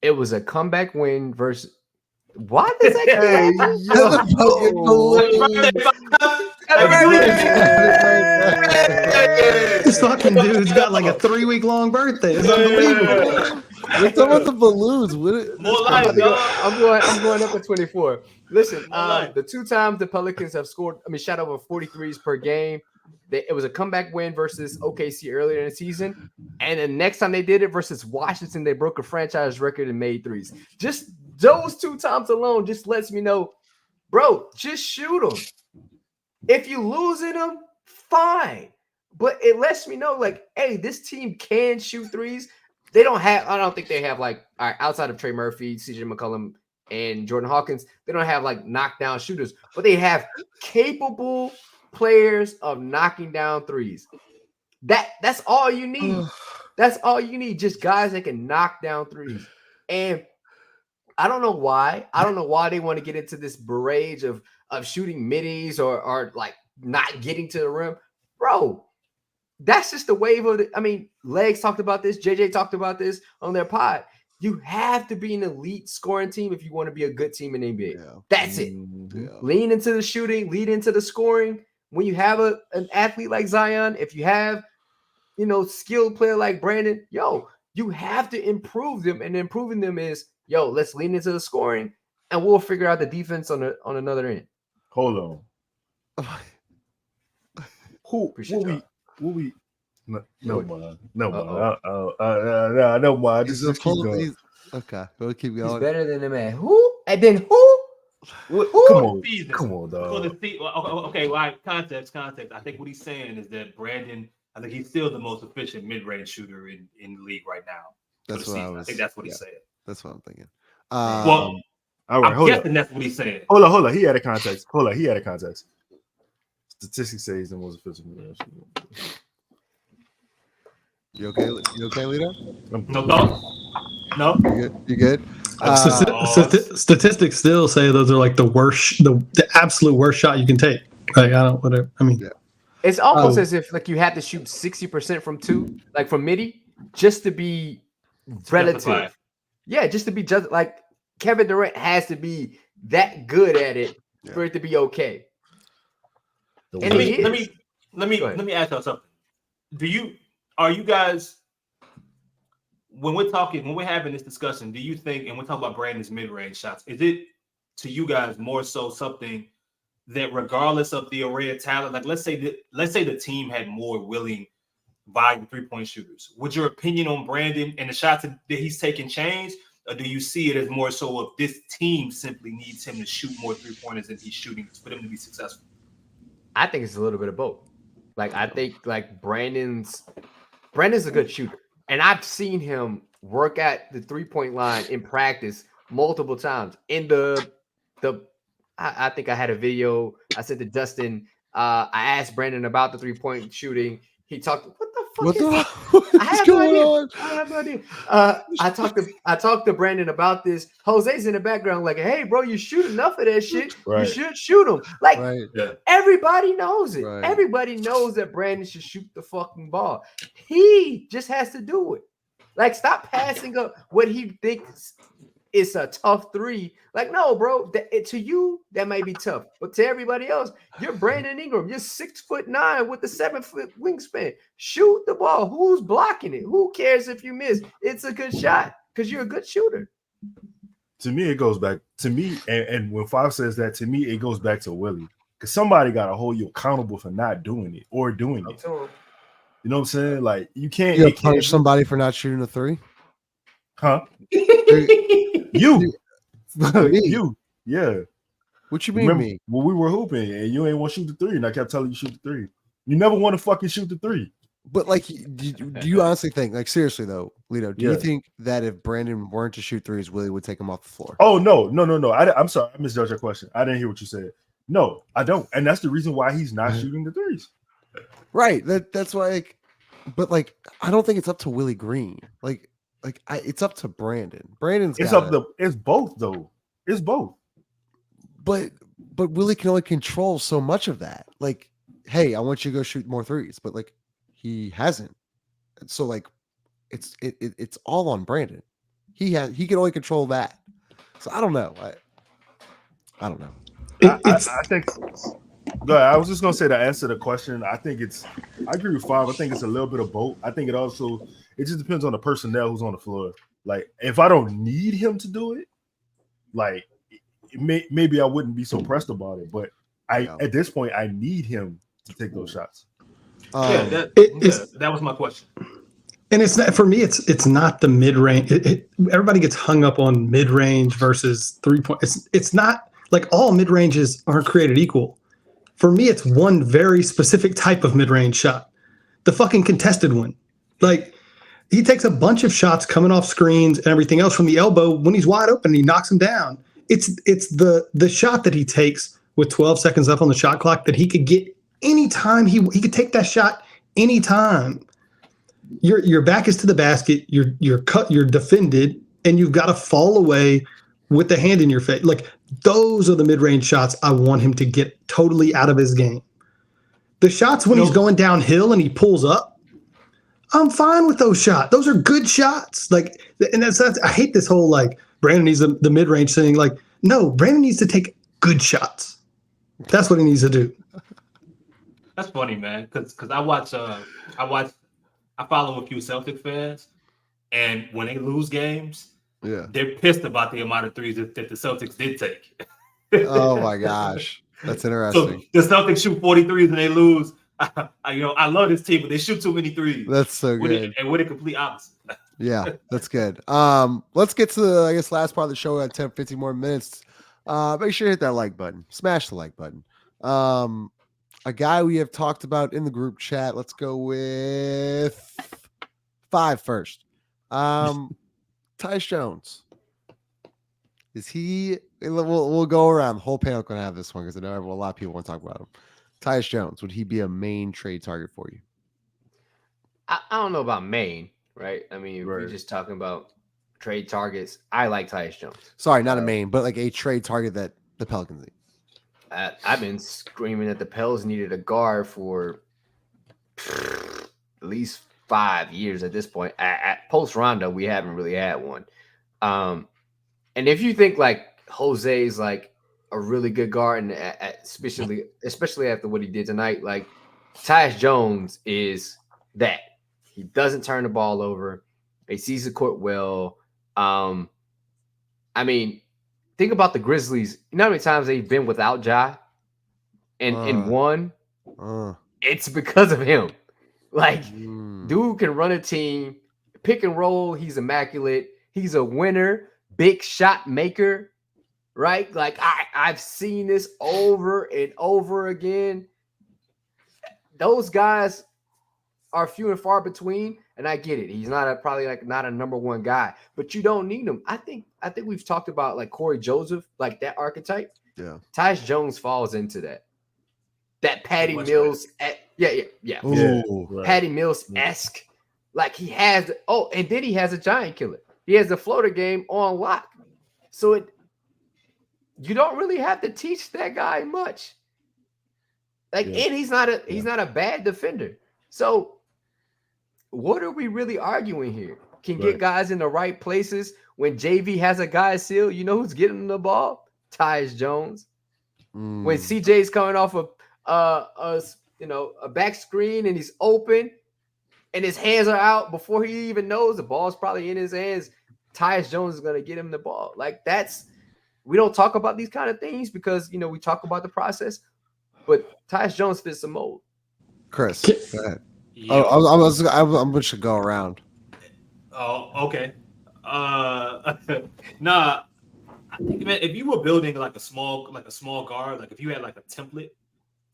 it was a comeback win versus. Why does that This fucking dude's got like a 3-week long birthday. It's unbelievable. We're talking about the balloons. More life, dog. I'm going up at 24. Listen, More life. the 2 times the Pelicans have scored, shot over 43s per game. It was a comeback win versus OKC earlier in the season. And the next time they did it versus Washington, they broke a franchise record and made threes. Just those 2 times alone just lets me know, bro, just shoot them. If you losing them, fine. But it lets me know, like, hey, this team can shoot threes. I don't think they have, like, all right, outside of Trey Murphy, CJ McCollum, and Jordan Hawkins, they don't have, like, knockdown shooters. But they have capable players of knocking down threes. That's all you need. That's all you need. Just guys that can knock down threes. And I don't know why. I don't know why they want to get into this barrage of shooting middies or like not getting to the rim. Bro, that's just the wave of the. Legs talked about this. JJ talked about this on their pod. You have to be an elite scoring team if you want to be a good team in the NBA. Yeah. That's it. Yeah. Lean into the shooting, lead into the scoring. When you have an athlete like Zion, if you have, skilled player like Brandon, you have to improve them. And improving them is, let's lean into the scoring and we'll figure out the defense on another end. Hold on. Who we no mind. No mind. Just keep going. Okay, we'll keep going. He's better than him at who? And then who? Come on, dog. Okay, right. Context. I think what he's saying is that Brandon, I think he's still the most efficient mid-range shooter in the league right now. That's what I think that's what he's saying. That's what I'm thinking. All right, I'm guessing that's what he's saying. Hold on. He had a context. Statistics say he's the most efficient mid-range shooter. You okay, Lito? No. You good? Statistics still say those are like the worst, the absolute worst shot you can take. Like it's almost as if like you have to shoot 60% from 2, like from midi, just to be relative. Yeah, just to be just like Kevin Durant has to be that good at it for it to be okay. And let me ask y'all something. Are you guys, when we're having this discussion, do you think, and we're talking about Brandon's mid-range shots, is it to you guys more so something that regardless of the array of talent, like let's say the team had more willing volume 3-point shooters, would your opinion on Brandon and the shots that he's taking change, or do you see it as more so of this team simply needs him to shoot more 3-pointers than he's shooting for them to be successful? I think it's a little bit of both. Like I think like Brandon's a good shooter. And I've seen him work at the 3-point line in practice multiple times. In I think I had a video I sent to Dustin. I asked Brandon about the 3-point shooting. He talked, what the fuck is going on? I have no idea. I talked to Brandon about this. Jose's in the background like, hey, bro, you shoot enough of that shit. Right. You should shoot them. Like, everybody knows it. Right. Everybody knows that Brandon should shoot the fucking ball. He just has to do it. Like, stop passing up what he thinks is a tough 3. Like, no, bro, to you, that might be tough. But to everybody else, you're Brandon Ingram. You're 6'9" with a 7-foot wingspan. Shoot the ball. Who's blocking it? Who cares if you miss? It's a good shot because you're a good shooter. To me, it goes back to me. And when Follw says that, to me, it goes back to Willie. Because somebody got to hold you accountable for not doing it or doing it. You know what I'm saying? Like, you can't punish somebody for not shooting a 3. Huh? You. Yeah. What you mean? Remember, me? When we were hooping and you ain't want to shoot the 3, and I kept telling you shoot the 3. You never want to fucking shoot the 3. But like, do you honestly think, like, seriously though, Lito, do you think that if Brandon weren't to shoot 3s, Willie would take him off the floor? Oh no. I'm sorry, I misjudged your question. I didn't hear what you said. No, I don't, and that's the reason why he's not shooting the 3s. Right. That's why. Like, but like, I don't think it's up to Willie Green. It's up to Brandon. It's both though. It's both. But Willie can only control so much of that. Like, hey, I want you to go shoot more 3s, but like he hasn't. So like it's all on Brandon. He can only control that. So I don't know. I don't know. I think Go ahead. I was just gonna say to answer the question. I agree with Five. I think it's a little bit of both. I think it just depends on the personnel who's on the floor. Like if I don't need him to do it, like maybe I wouldn't be so pressed about it. But at this point I need him to take those shots. That was my question. And it's not for me. It's not the mid range. Everybody gets hung up on mid range versus 3-point. It's not like all mid ranges aren't created equal. For me, it's one very specific type of mid range shot, the fucking contested one. Like he takes a bunch of shots coming off screens and everything else from the elbow when he's wide open. And he knocks them down. It's the shot that he takes with 12 seconds left on the shot clock that he could get anytime he could take that shot anytime. Your back is to the basket, you're cut, you're defended, and you've got to fall away with the hand in your face. Like those are the mid-range shots I want him to get totally out of his game. The shots when he's going downhill and he pulls up, I'm fine with those shots. Those are good shots. Like, and that's I hate this whole like Brandon needs the mid-range thing. Like, no, Brandon needs to take good shots. That's what he needs to do. That's funny, man. Because I follow a few Celtic fans, and when they lose games, they're pissed about the amount of threes that the Celtics did take. Oh my gosh, that's interesting. So the Celtics shoot 43s and they lose. I love this team, but they shoot too many threes. That's so good. And we're the complete opposite. Yeah, that's good. Let's get to the last part of the show. We got 10, 15 more minutes. Make sure you hit that like button. Smash the like button. A guy we have talked about in the group chat. Let's go with 5 first. Tyus Jones. Is he? We'll go around. The whole panel going to have this one because I know a lot of people want to talk about him. Tyus Jones, would he be a main trade target for you? I don't know about main, right? I mean, if we're just talking about trade targets, I like Tyus Jones. Sorry, not a main, but like a trade target that the Pelicans need. I've been screaming that the Pels needed a guard for at least 5 years at this point. At post Rondo, we haven't really had one. And if you think like Jose's like a really good guard, and especially after what he did tonight, like Tyus Jones is that. He doesn't turn the ball over. He sees the court well. I mean, think about the Grizzlies. You know how many times they've been without Ja and won? It's because of him. Like, dude can run a team, pick and roll. He's immaculate. He's a winner, big shot maker, right? Like, I've seen this over and over again. Those guys are few and far between, and I get it. He's not a number one guy, but you don't need him. I think we've talked about like Corey Joseph, like that archetype. Yeah, Tyus Jones falls into that. That Patty Mills, Patty Mills-esque. Like he has. Oh, and then he has a giant killer. He has the floater game on lock. So you don't really have to teach that guy much. Like, and he's not a bad defender. So what are we really arguing here? Can get guys in the right places. When JV has a guy seal, you know who's getting him the ball? Tyus Jones. When CJ's coming off a back screen and he's open and his hands are out before he even knows the ball's probably in his hands, Tyus Jones is going to get him the ball. Like we don't talk about these kind of things because, we talk about the process, but Tyus Jones fits the mold. Chris, go ahead. Yeah. I'm just gonna go around. Oh, okay. Nah. I think, man, if you were building like a small guard, like if you had like a template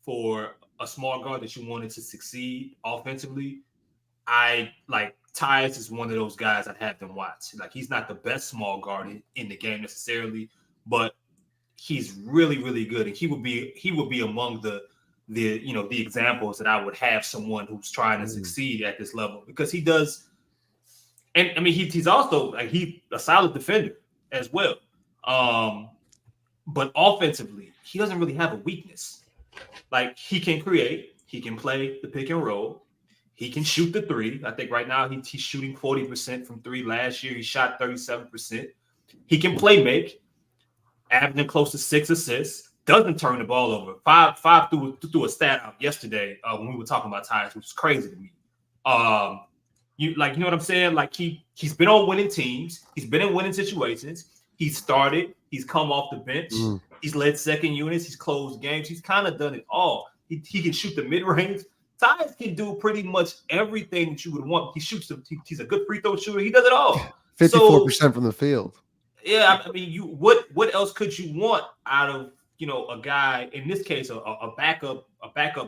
for a small guard that you wanted to succeed offensively, I like Tyus is one of those guys I'd have them watch. Like he's not the best small guard in the game necessarily, but he's really, really good, and he would be among the examples that I would have someone who's trying to succeed at this level, because he does. And I mean, he's also like he's a solid defender as well. But offensively, he doesn't really have a weakness. Like he can create, he can play the pick and roll, he can shoot the three. I think right now he's shooting 40% from three. Last year he shot 37%. He can play make, averaging close to 6 assists. doesn't turn the ball over. Five threw a stat out yesterday when we were talking about Tyus, which is crazy to me. You know what I'm saying? Like he's been on winning teams. He's been in winning situations. He's started. He's come off the bench. He's led second units. He's closed games. He's kind of done it all. He can shoot the mid range. Tyus can do pretty much everything that you would want. He shoots. He's a good free throw shooter. He does it all. 54% from the field. Yeah, I mean, what else could you want out of a guy, in this case, a backup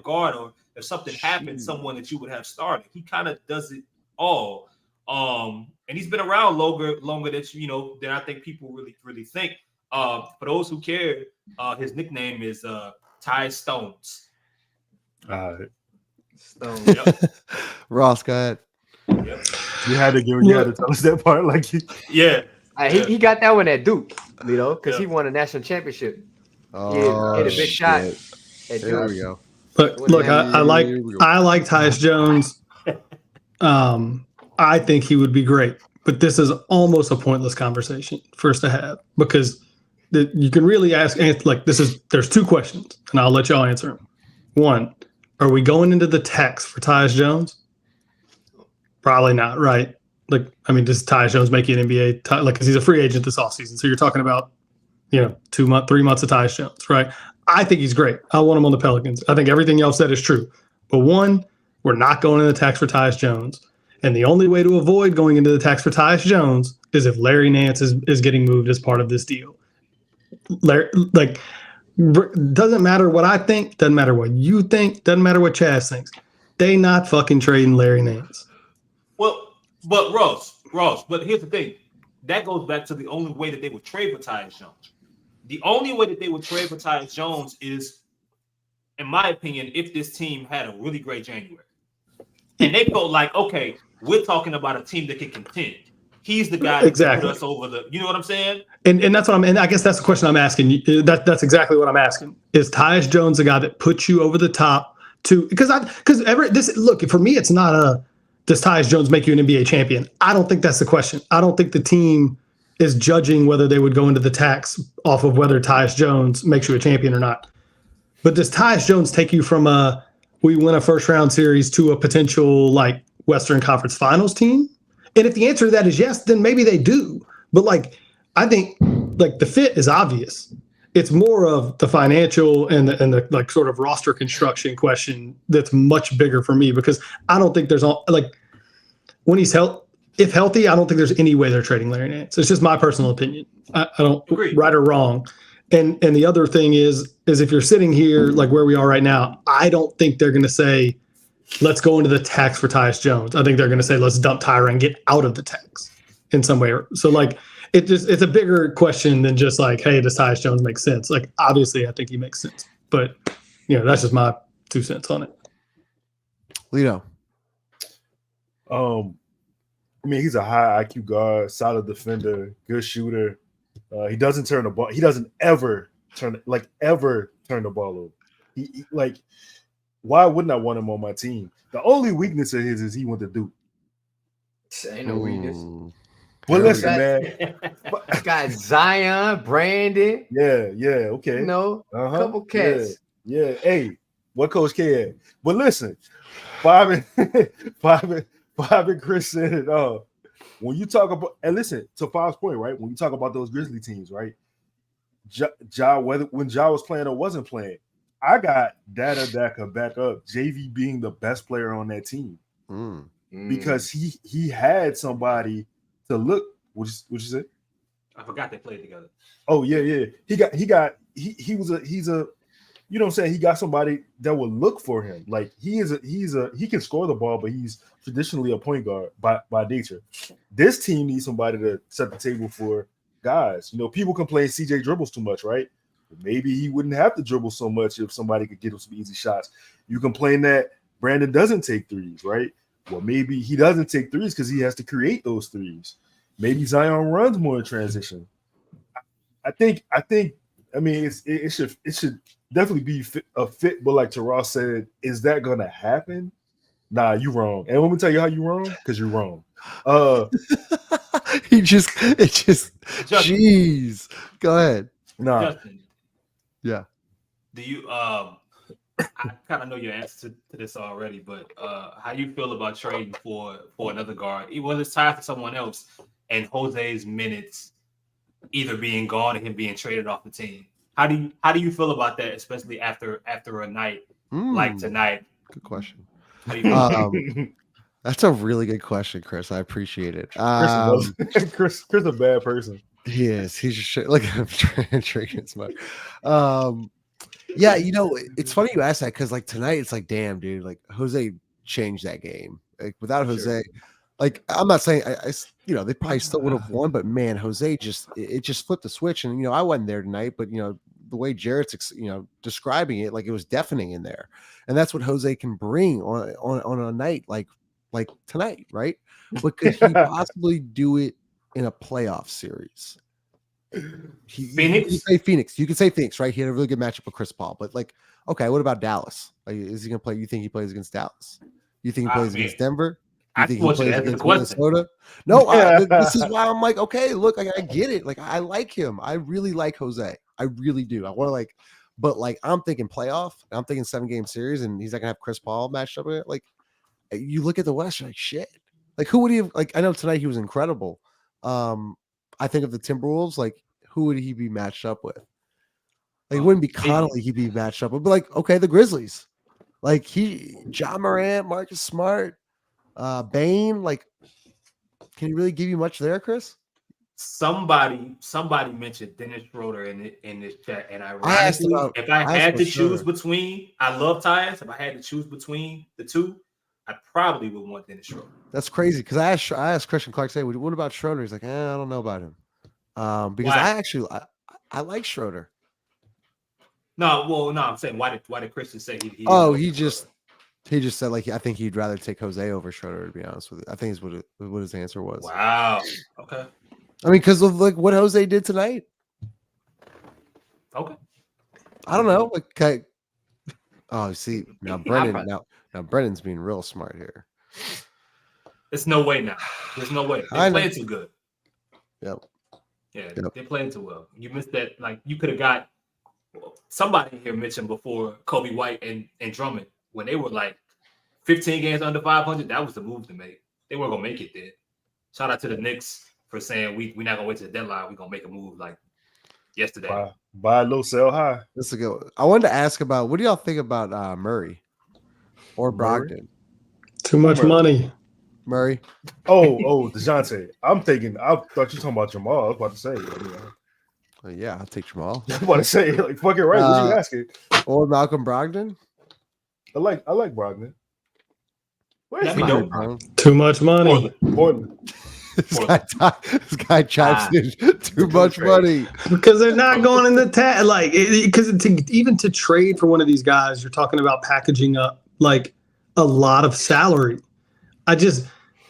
guard, or if something happened, someone that you would have started? He kind of does it all. And he's been around longer than I think people really think. For those who care, his nickname is Ty Stones. Stone. Yep. Ross, go ahead. Yep. You had to tell us that part. Like, Yeah. He got that one at Duke, because he won a national championship. Oh, hit a big shot at There Duke. we go. Look, I like Tyus Jones. I think he would be great, but this is almost a pointless conversation for us to have, because you can really ask, like, there's two questions, and I'll let y'all answer them. One, are we going into the tax for Tyus Jones? Probably not, right? Like, I mean, does Tyus Jones make you an NBA? Because he's a free agent this offseason, so you're talking about 3 months of Tyus Jones, right? I think he's great. I want him on the Pelicans. I think everything y'all said is true. But one, we're not going into the tax for Tyus Jones. And the only way to avoid going into the tax for Tyus Jones is if Larry Nance is getting moved as part of this deal. Doesn't matter what I think, doesn't matter what you think, doesn't matter what Chaz thinks. They not fucking trading Larry Nance. Well, but Ross, but here's the thing. That goes back to the only way that they would trade for Tyus Jones. The only way that they would trade for Tyus Jones is, in my opinion, if this team had a really great January. And they felt like, okay, we're talking about a team that can contend. He's the guy that can put us over the, you know what I'm saying? And that's what and I guess that's the question I'm asking. That's exactly what I'm asking. Is Tyus Jones the guy that puts you over the top look, for me, it's not does Tyus Jones make you an NBA champion? I don't think that's the question. I don't think the team is judging whether they would go into the tax off of whether Tyus Jones makes you a champion or not. But does Tyus Jones take you from we win a first round series to a potential like Western Conference Finals team? And if the answer to that is yes, then maybe they do. But I think the fit is obvious. It's more of the financial and the like sort of roster construction question that's much bigger for me, because I don't think there's when he's if healthy, I don't think there's any way they're trading Larry Nance. It's just my personal opinion. I don't agree, right or wrong. And the other thing is if you're sitting here like where we are right now, I don't think they're going to say, let's go into the tax for Tyus Jones. I think they're going to say, let's dump Tyra and get out of the tax in some way. So it's a bigger question than just like, hey, does Tyus Jones make sense? Like, obviously I think he makes sense, but that's just my 2 cents on it. Lito. I mean, he's a high IQ guard, solid defender, good shooter. He doesn't turn the ball. He doesn't ever turn the ball over. He why wouldn't I want him on my team? The only weakness of his is he went to Duke. Ain't no weakness. Well, listen, man. Got Zion, Brandon. Yeah, okay. Couple cats. Yeah. Hey, what Coach K had? But listen, Bob and Chris said it all. When you talk about, and listen to Bob's point, right? When you talk about those Grizzly teams, right? When Ja was playing or wasn't playing, I got data that could back up JV being the best player on that team because he had somebody to look. What you say? I forgot they played together. Oh yeah. He's a you know what I'm saying? He got somebody that will look for him. Like he can score the ball, but he's traditionally a point guard by nature. This team needs somebody to set the table for guys. People complain CJ dribbles too much, right? Maybe he wouldn't have to dribble so much if somebody could get him some easy shots. You complain that Brandon doesn't take threes, right? Well, maybe he doesn't take threes because he has to create those threes. Maybe Zion runs more in transition. I mean, it should definitely be a fit, but like Ross said, is that gonna happen? Nah, you wrong. And let me tell you how you wrong, because you're wrong. Jeez. Go ahead. Nah. Justin, Yeah. Do you I kind of know your answer to this already, but how you feel about trading for another guard, whether it's tied to someone else, and Jose's minutes either being gone and him being traded off the team? How do you feel about that, especially after a night like tonight? Good question. How do you feel? That's a really good question, Chris. I appreciate it. Chris a bad person. He is. He's just like drinking smoke. Yeah, it's funny you ask that because like tonight it's like, damn, dude, like Jose changed that game. Like without Jose, like I'm not saying they probably still would have won, but man, Jose it just flipped the switch. And I wasn't there tonight, but the way Jarrett's describing it, like it was deafening in there, and that's what Jose can bring on a night like tonight, right? But could he possibly do it in a playoff series? Phoenix? You could say Phoenix, right? He had a really good matchup with Chris Paul, but like, okay, what about Dallas? Like, is he gonna play? You think he plays against Dallas? You think he plays against Denver? You think he plays against Minnesota? No, this is why I'm like, okay, look, I get it. Like, I like him. I really like Jose. I really do. I want to but like, I'm thinking playoff. I'm thinking 7-game series, and he's not gonna have Chris Paul matched up with it. Like, you look at the West, you're like, shit. Like, who would he have? Like, I know tonight he was incredible. I think of the Timberwolves, like, who would he be matched up with? Like, it wouldn't be Connolly he'd be matched up with, but like, okay, the Grizzlies. Like John Morant, Marcus Smart, Bane, like, can he really give you much there, Chris? Somebody mentioned Dennis Schroeder in this chat, and ironically, if I had to choose between, I love Tyus. If I had to choose between the two, I probably would want Dennis Schroeder. That's crazy because I asked Christian Clark, say, what about Schroeder? He's like, I don't know about him. Because I like Schroeder. No, I'm saying why did Christian say he he just said like I think he'd rather take Jose over Schroeder, to be honest with you. I think is what his answer was. Wow. Okay. I mean, because of like what Jose did tonight. Okay. I don't know. Like, okay. Oh, see now Brennan now Brennan's being real smart here. There's no way now. There's no way. They're playing too good. Yep. Yeah, they're playing too well. You missed that. Like, you could have got somebody here mentioned before Kobe White and Drummond when they were like 15 games under 500. That was the move to make. They weren't gonna make it there. Shout out to the Knicks for saying we're not gonna wait to the deadline. We're gonna make a move like yesterday. Buy low, sell high. That's a good one. I wanted to ask about what do y'all think about Murray or Brogdon? Too much money. Murray. Oh, DeJounte. I thought you were talking about Jamal. I was about to say. Yeah, I'll take Jamal. I was about to say, like, fucking right. What you asking? Or Malcolm Brogdon? I like Brogdon. Where's he? Too much money. Portland. This guy chimes in. Too much money because they're not going in the tag. Like, because even to trade for one of these guys, you're talking about packaging up like a lot of salary. I just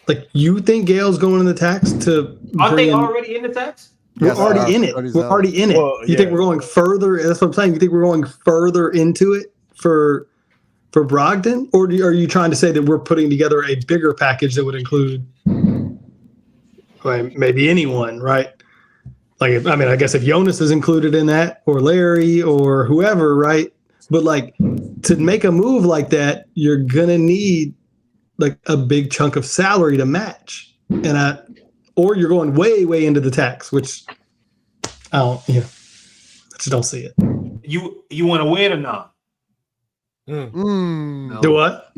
like, you think Gale's going in the tax to? Aren't they already in the tax? We're already in it. We're already in it. Well, you think we're going further? That's what I'm saying. You think we're going further into it for Brogdon, or are you trying to say that we're putting together a bigger package that would include? Maybe anyone, right? Like, I guess if Jonas is included in that, or Larry, or whoever, right? But like, to make a move like that, you're gonna need like a big chunk of salary to match, or you're going way into the tax, which I just don't see it. You want to win or not? No. Do what?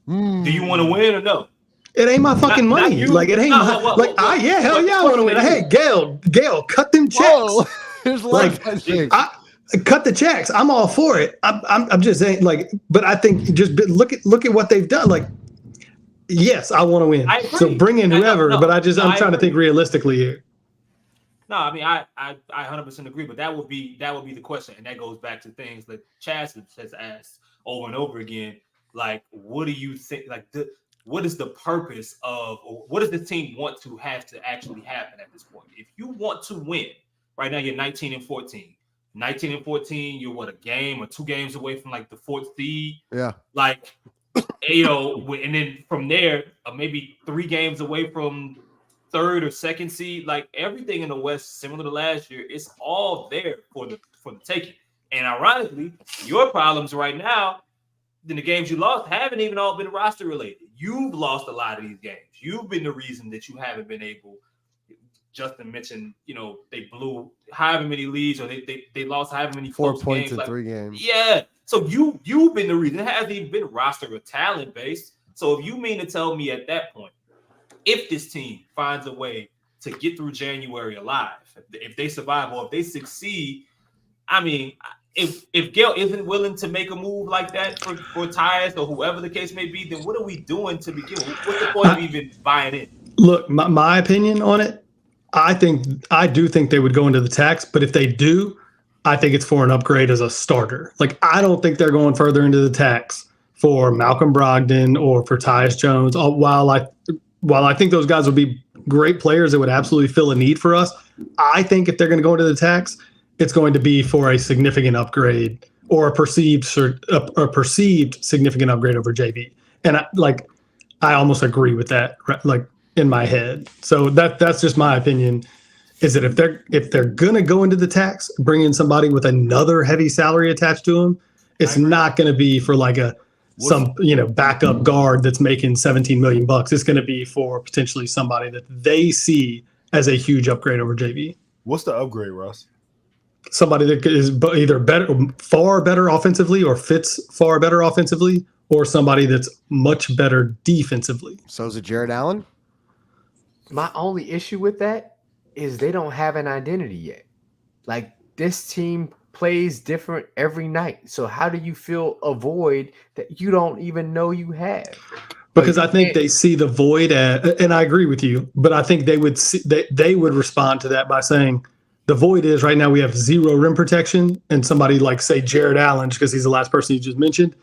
Do you want to win or no? It ain't my fucking money. Like, it ain't hell yeah, I want to win. Hey, Gale, cut them checks. Cut the checks. I'm all for it. I'm just saying, like, but I think just look at what they've done. Like, yes, I want to win. So bring in whoever, but I'm trying to think realistically here. No, I mean, I 100% agree, but that would be the question, and that goes back to things that Chaz has asked over and over again. Like, what do you think? Like, what is the purpose of, or what does the team want to have to actually happen at this point? If you want to win, right now you're 19-14. 19-14, you're what, a game or 2 games away from like the 4th seed. Yeah. Like, and then from there, maybe 3 games away from 3rd or 2nd seed. Like, everything in the West, similar to last year, it's all there for the taking. And ironically, your problems right now in the games you lost haven't even all been roster related. You've lost a lot of these games. You've been the reason that you haven't been able. Justin mentioned, they blew however many leads, or they lost however many 4 close points games. in 3 games. Yeah. So you've been the reason. It hasn't even been roster or talent based. So if you mean to tell me at that point, if this team finds a way to get through January alive, if they survive or if they succeed, I mean, if Gail isn't willing to make a move like that for Tyus or whoever the case may be, then what are we doing to begin with? What's the point of even buying in? Look, my opinion on it, I do think they would go into the tax, but if they do, I think it's for an upgrade as a starter. Like, I don't think they're going further into the tax for Malcolm Brogdon or for Tyus Jones. While I think those guys would be great players that would absolutely fill a need for us, I think if they're going to go into the tax, it's going to be for a significant upgrade or a perceived significant upgrade over JV. And I almost agree with that, like, in my head. So that's just my opinion. Is that if they're gonna go into the tax, bring in somebody with another heavy salary attached to them, it's not going to be for like some backup guard that's making $17 million. It's going to be for potentially somebody that they see as a huge upgrade over JV. What's the upgrade, Russ? Somebody that is either far better offensively, or fits far better offensively, or somebody that's much better defensively. So is it Jared Allen? My only issue with that is they don't have an identity yet. Like, this team plays different every night. So how do you fill a void that you don't even know you have? Because I think they see the void and I agree with you, but I think they would respond to that by saying the void is right now we have 0 rim protection, and somebody like, say, Jared Allen, because he's the last person you just mentioned,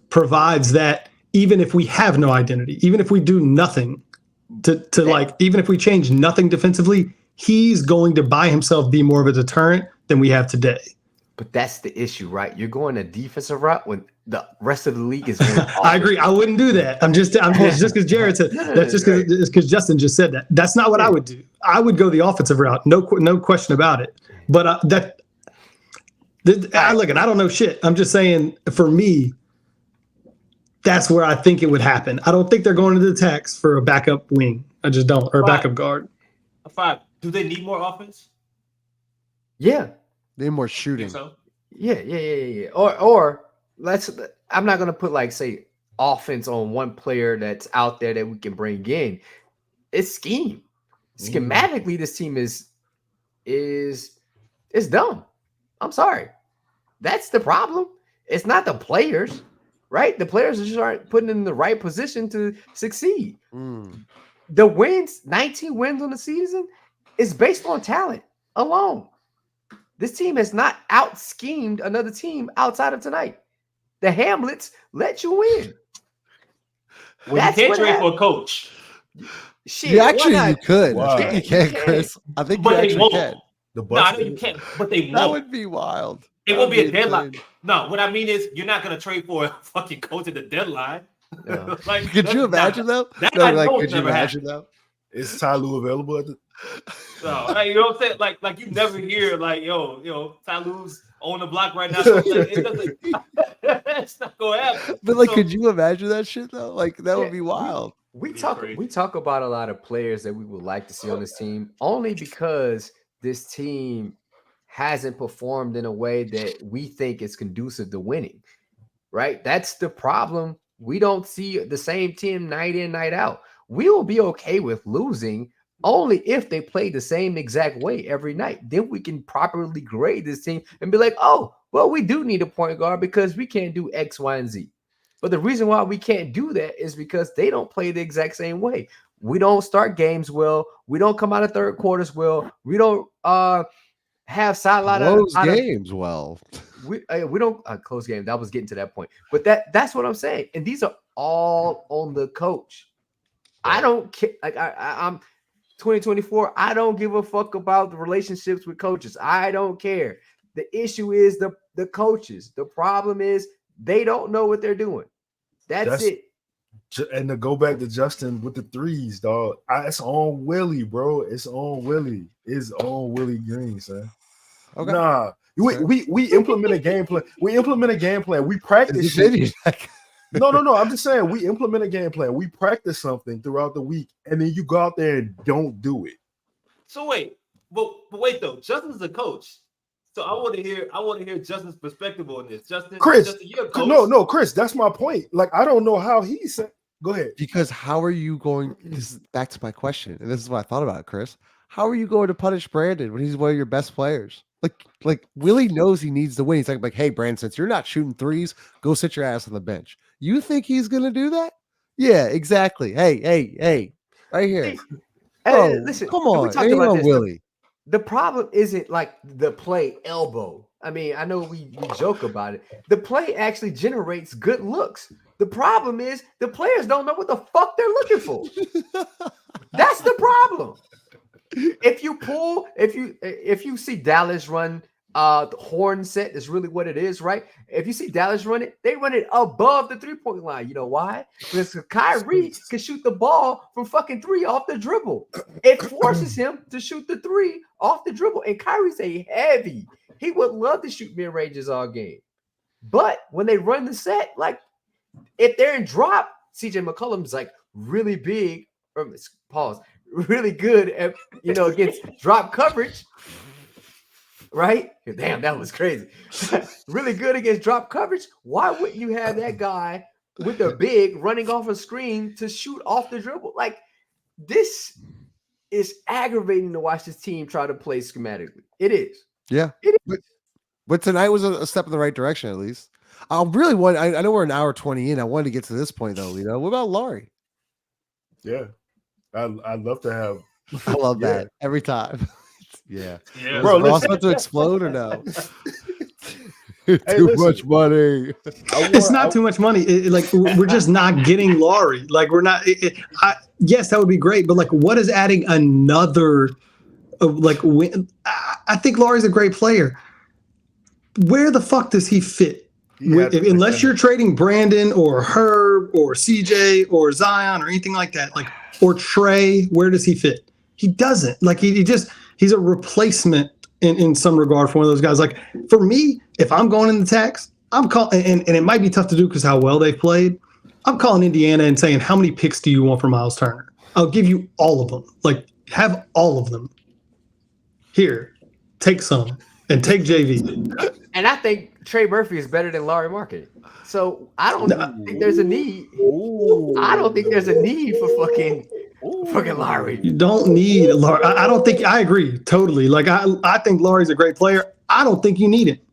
provides that. Even if we have no identity, even if we do nothing even if we change nothing defensively, he's going to by himself be more of a deterrent than we have today. But that's the issue, right? You're going a defensive route when the rest of the league is going I agree. I wouldn't do that. I'm just because Jared said that's just because Justin just said that. That's not what I would do. I would go the offensive route. No question about it. But I don't know shit. I'm just saying, for me, that's where I think it would happen. I don't think they're going into the tax for a backup wing. I just don't, or a backup guard. Five. Do they need more offense? Yeah. They need more shooting. So? Yeah. Or I'm not gonna put, like, say, offense on one player that's out there that we can bring in. It's scheme. Schematically, this team is dumb. I'm sorry. That's the problem. It's not the players, right? The players just aren't putting in the right position to succeed. The wins, 19 wins on the season, is based on talent alone. This team has not out-schemed another team outside of tonight. The Hamlets let you win. Well, you can't trade for a coach. Shit, you could. Wow. I think you can, Chris. I think But you they actually won't. can. No, you can't. But they won't. That would be wild. It won't be a deadline. No, what I mean is you're not going to trade for a fucking coach at the deadline. No. Could you imagine though? That I know could it's you never imagine happened. though? Is Tyloo available at the? So, you know what I'm saying? Like you never hear like, Ty Lue's on the block right now. So it doesn't. It's not going to happen. But could you imagine that shit though? Like, that would be wild. We talk about a lot of players that we would like to see on this team only because this team hasn't performed in a way that we think is conducive to winning, right? That's the problem. We don't see the same team night in, night out. We will be okay with losing only if they play the same exact way every night. Then we can properly grade this team and be like, oh, well, we do need a point guard because we can't do X, Y, and Z. But the reason why we can't do that is because they don't play the exact same way. We don't start games well. We don't come out of third quarters well. We don't have sideline games well. We don't close game. That was getting to that point. But that's what I'm saying. And these are all on the coach. I don't care. I'm 2024. I don't give a fuck about the relationships with coaches. I don't care. The issue is the coaches. The problem is they don't know what they're doing. That's it. And to go back to Justin with the threes, dog. It's on Willie, bro. It's on Willie. It's on Willie Green, son. Okay. Nah, We implement a game plan. We implement a game plan. We practice Is shit. it like- No. I'm just saying we implement a game plan. We practice something throughout the week, and then you go out there and don't do it. So wait, but wait though. Justin's a coach, so I want to hear Justin's perspective on this. Justin, you're a coach. No, Chris, that's my point. Like I don't know how he said. Go ahead. Because how are you going? This is back to my question, and this is what I thought about, Chris. How are you going to punish Brandon when he's one of your best players? Like Willie knows he needs to win. He's like, hey, Brandon, since you're not shooting threes, go sit your ass on the bench. You think he's gonna do that? Yeah, exactly. Hey, right here. Hey, listen, come on, we talked about this. Willie. The problem isn't like the play elbow. I mean, I know we joke about it. The play actually generates good looks. The problem is the players don't know what the fuck they're looking for. That's the problem. If you see Dallas run the horn set is really what it is, right? If you see Dallas run it, they run it above the 3-point line. You know why? Because Kyrie can shoot the ball from fucking 3 off the dribble. It forces him to shoot the 3 off the dribble. And Kyrie's a heavy. He would love to shoot mid-ranges all game. But when they run the set, like if they're in drop, CJ McCollum's like really big, really good at, against drop coverage. Right? Damn, that was crazy. Really good against drop coverage. Why wouldn't you have that guy with the big running off a screen to shoot off the dribble? Like, this is aggravating to watch this team try to play schematically. It is. Yeah. It is. But tonight was a step in the right direction, at least. I really want. I know we're an hour 20 in. I wanted to get to this point, though. What about Laurie? Yeah. I'd love to have. I love that every time. Yeah. Bro, Ross about to explode or no? Too listen. much money. It's not too much money. We're just not getting Laurie. Like we're not. Yes, that would be great. But like, what is adding another? I think Laurie's a great player. Where the fuck does he fit? Unless you're trading Brandon or Herb or CJ or Zion or anything like that, like or Trey, where does he fit? He doesn't. Like he's a replacement in some regard for one of those guys. Like for me, if I'm going in the tax, I'm calling, and it might be tough to do because how well they've played. I'm calling Indiana and saying, how many picks do you want for Miles Turner? I'll give you all of them. Like have all of them. Here, take some and take JV. And I think Trey Murphy is better than Laurie Marketing. So I don't think there's a need. I don't think there's a need for fucking Laurie. You don't need Laurie. I don't think I agree totally. Like I think Laurie's a great player. I don't think you need it.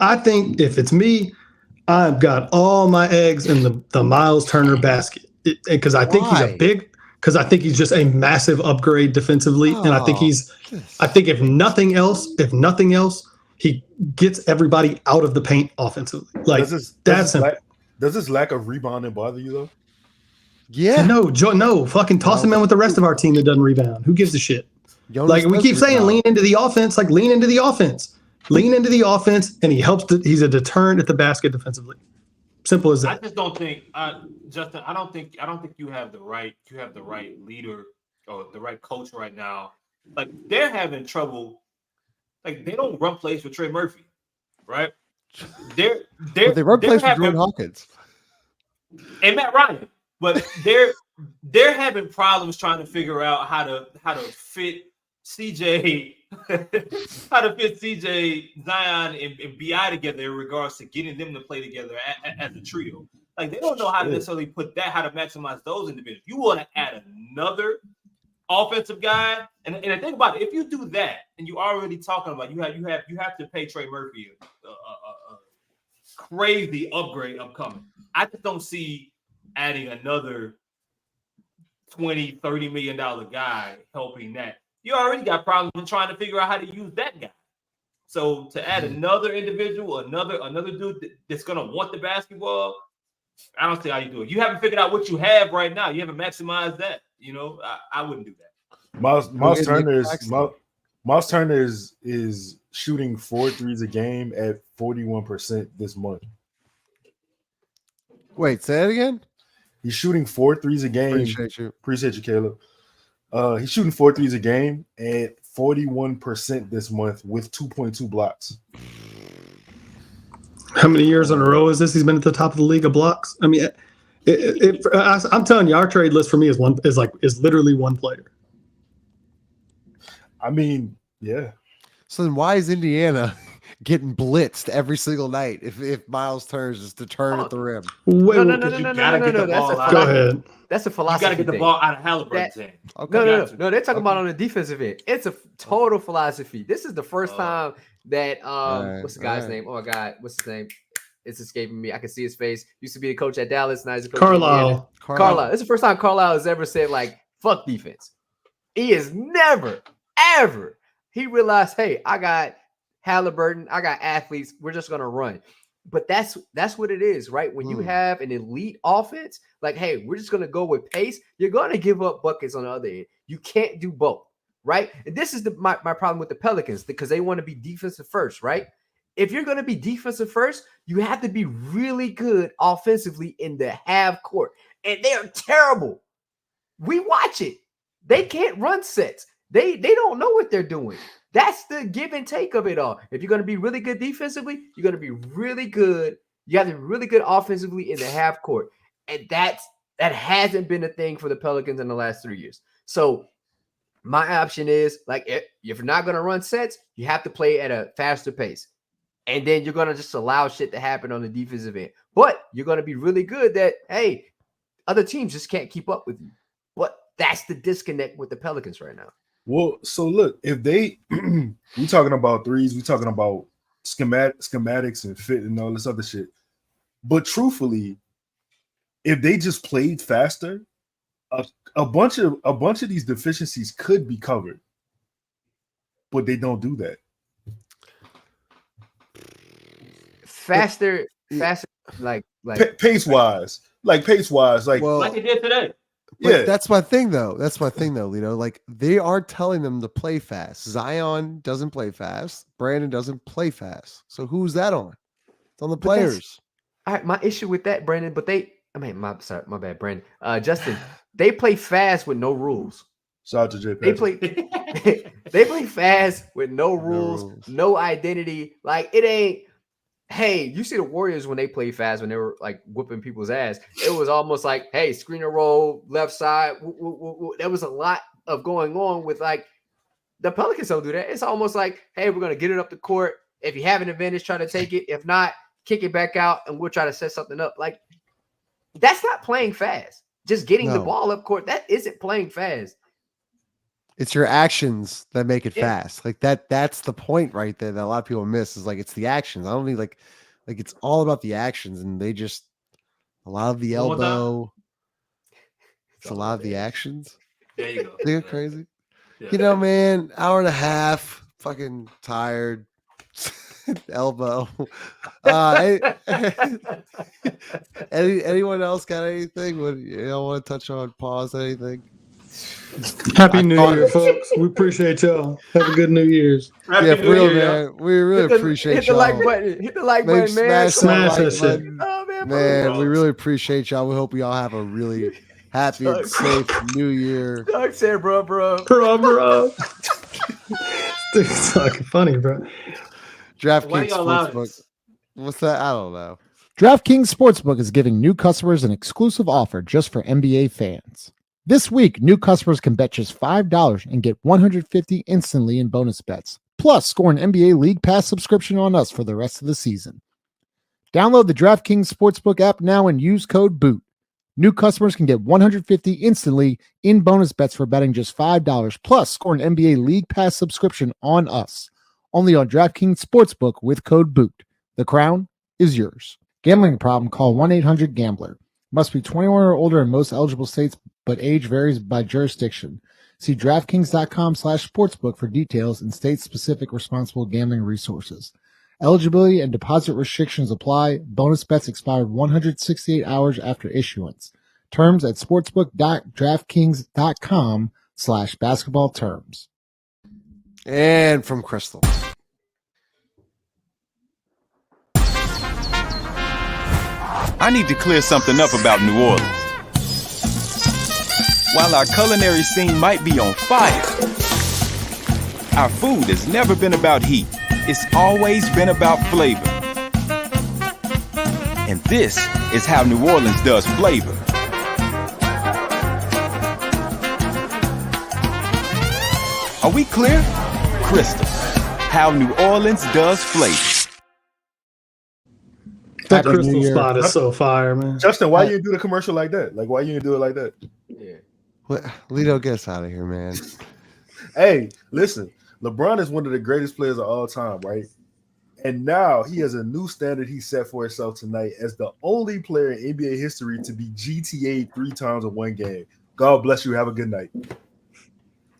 I think if it's me, I've got all my eggs in the Miles Turner basket because I think because I think he's just a massive upgrade defensively, and I think if nothing else, he gets everybody out of the paint offensively. Like does this lack of rebounding bother you though? Yeah. No, fucking toss him in with the rest of our team that doesn't rebound. Who gives a shit? Jonas like we keep saying, lean into the offense. Like lean into the offense, and he helps. He's a deterrent at the basket defensively. Simple as that. I just don't think, Justin. I don't think you have the right. You have the right leader or the right coach right now. Like they're having trouble. Like they don't run plays for Trey Murphy, right? They run plays for Jordan Hawkins and Matt Ryan, but they're having problems trying to figure out how to fit CJ, Zion, and BI together in regards to getting them to play together as a trio. Like they don't know how to necessarily how to maximize those individuals. You want to add another offensive guy, and the thing about it, if you do that, and you already talking about you have to pay Trey Murphy a crazy upgrade upcoming. I just don't see adding another $20-30 million guy helping that. You already got problems in trying to figure out how to use that guy. So to add another individual, another dude that's gonna want the basketball, I don't see how you do it. You haven't figured out what you have right now. You haven't maximized that. I wouldn't do that. Miles Turner is shooting 4 threes a game at 41% this month. Wait, say it again. He's shooting 4 threes a game. Appreciate you, Caleb. He's shooting 4 threes a game at 41% this month with 2.2 blocks. How many years in a row is this? He's been at the top of the league of blocks. I mean, I'm telling you, our trade list for me is literally one player. I mean, yeah. So then why is Indiana getting blitzed every single night if Miles turns is to turn at the rim? Wait, No. Go ahead. That's a You philosophy. got to get the thing. ball out of Halliburton's hand. Okay. No. They're talking about on the defensive end. It's a total philosophy. This is the first time that what's the guy's name? Oh my God, what's his name? It's escaping me. I can see his face. Used to be a coach at Dallas. Now he's a coach. Carlisle. Carlisle. It's the first time Carlisle has ever said like "fuck defense." He has never, ever. He realized, hey, I got Halliburton. I got athletes. We're just gonna run. But that's what it is, right? When you have an elite offense, like, hey, we're just gonna go with pace. You're gonna give up buckets on the other end. You can't do both, right? And this is my problem with the Pelicans because they want to be defensive first, right? If you're going to be defensive first, you have to be really good offensively in the half court. And they are terrible. We watch it. They can't run sets. They don't know what they're doing. That's the give and take of it all. If you're going to be really good defensively, you're going to be really good. You have to be really good offensively in the half court. And that hasn't been a thing for the Pelicans in the last 3 years. So my option is, like, if you're not going to run sets, you have to play at a faster pace. And then you're going to just allow shit to happen on the defensive end. But you're going to be really good that, hey, other teams just can't keep up with you. But that's the disconnect with the Pelicans right now. Well, so look, if they we talking about threes, we talking about schematics and fit and all this other shit. But truthfully, if they just played faster, a bunch of these deficiencies could be covered. But they don't do that. Faster, like pace wise, like Well, Like they did today. But that's my thing, though. Lito. Like, they are telling them to play fast. Zion doesn't play fast. Brandon doesn't play fast. So who's that on? It's on the players. All right, my issue with that, Brandon. But my bad, Brandon. Justin, they play fast with no rules. Shout out to J. They play fast with no rules, no identity. Like, it ain't. Hey, you see the Warriors when they play fast, when they were like whooping people's ass, it was almost like, hey, screen and roll, left side. There was a lot of going on with, like, the Pelicans don't do that. It's almost like, hey, we're going to get it up the court. If you have an advantage, try to take it. If not, kick it back out and we'll try to set something up. Like, that's not playing fast. Just getting the ball up court, that isn't playing fast. It's your actions that make it fast. Like that's the point right there that a lot of people miss is, like, it's the actions. I don't mean like it's all about the actions, and they just a lot of the elbow. It's a lot of the actions. There you go. They're crazy. Yeah. You know, man, hour and a half, fucking tired. Elbow. Anyone else got anything? What you don't want to touch on? Pause anything? Happy New Year, folks. We appreciate y'all. Have a good New Year's. Yeah, for real, man. We really appreciate y'all. Hit the like button, man. Smash that shit. Oh, Man, we really appreciate y'all. We hope y'all have a really happy and safe New Year. Doug said, bro. It's fucking funny, bro. DraftKings Sportsbook. What's that? I don't know. DraftKings Sportsbook is giving new customers an exclusive offer just for NBA fans. This week, new customers can bet just $5 and get $150 instantly in bonus bets. Plus, score an NBA League Pass subscription on us for the rest of the season. Download the DraftKings Sportsbook app now and use code BOOT. New customers can get $150 instantly in bonus bets for betting just $5. Plus, score an NBA League Pass subscription on us. Only on DraftKings Sportsbook with code BOOT. The crown is yours. Gambling problem? Call 1-800-GAMBLER. Must be 21 or older in most eligible states, but age varies by jurisdiction. See DraftKings.com/sportsbook for details and state-specific responsible gambling resources. Eligibility and deposit restrictions apply. Bonus bets expire 168 hours after issuance. Terms at sportsbook.draftkings.com/basketball terms. And from Crystal. I need to clear something up about New Orleans. While our culinary scene might be on fire, Our food has never been about heat. It's always been about flavor. And this is how New Orleans does flavor. Are we clear? Crystal. How New Orleans does flavor. That Happy New crystal Year. spot is so fire, man. Justin, why you didn't do the commercial like that? Like, why you didn't do it like that? Yeah. What? Lito, get us out of here, man. Hey, listen, LeBron is one of the greatest players of all time, right? And now he has a new standard he set for himself tonight as the only player in NBA history to be GTA 3 times in one game. God bless you. Have a good night.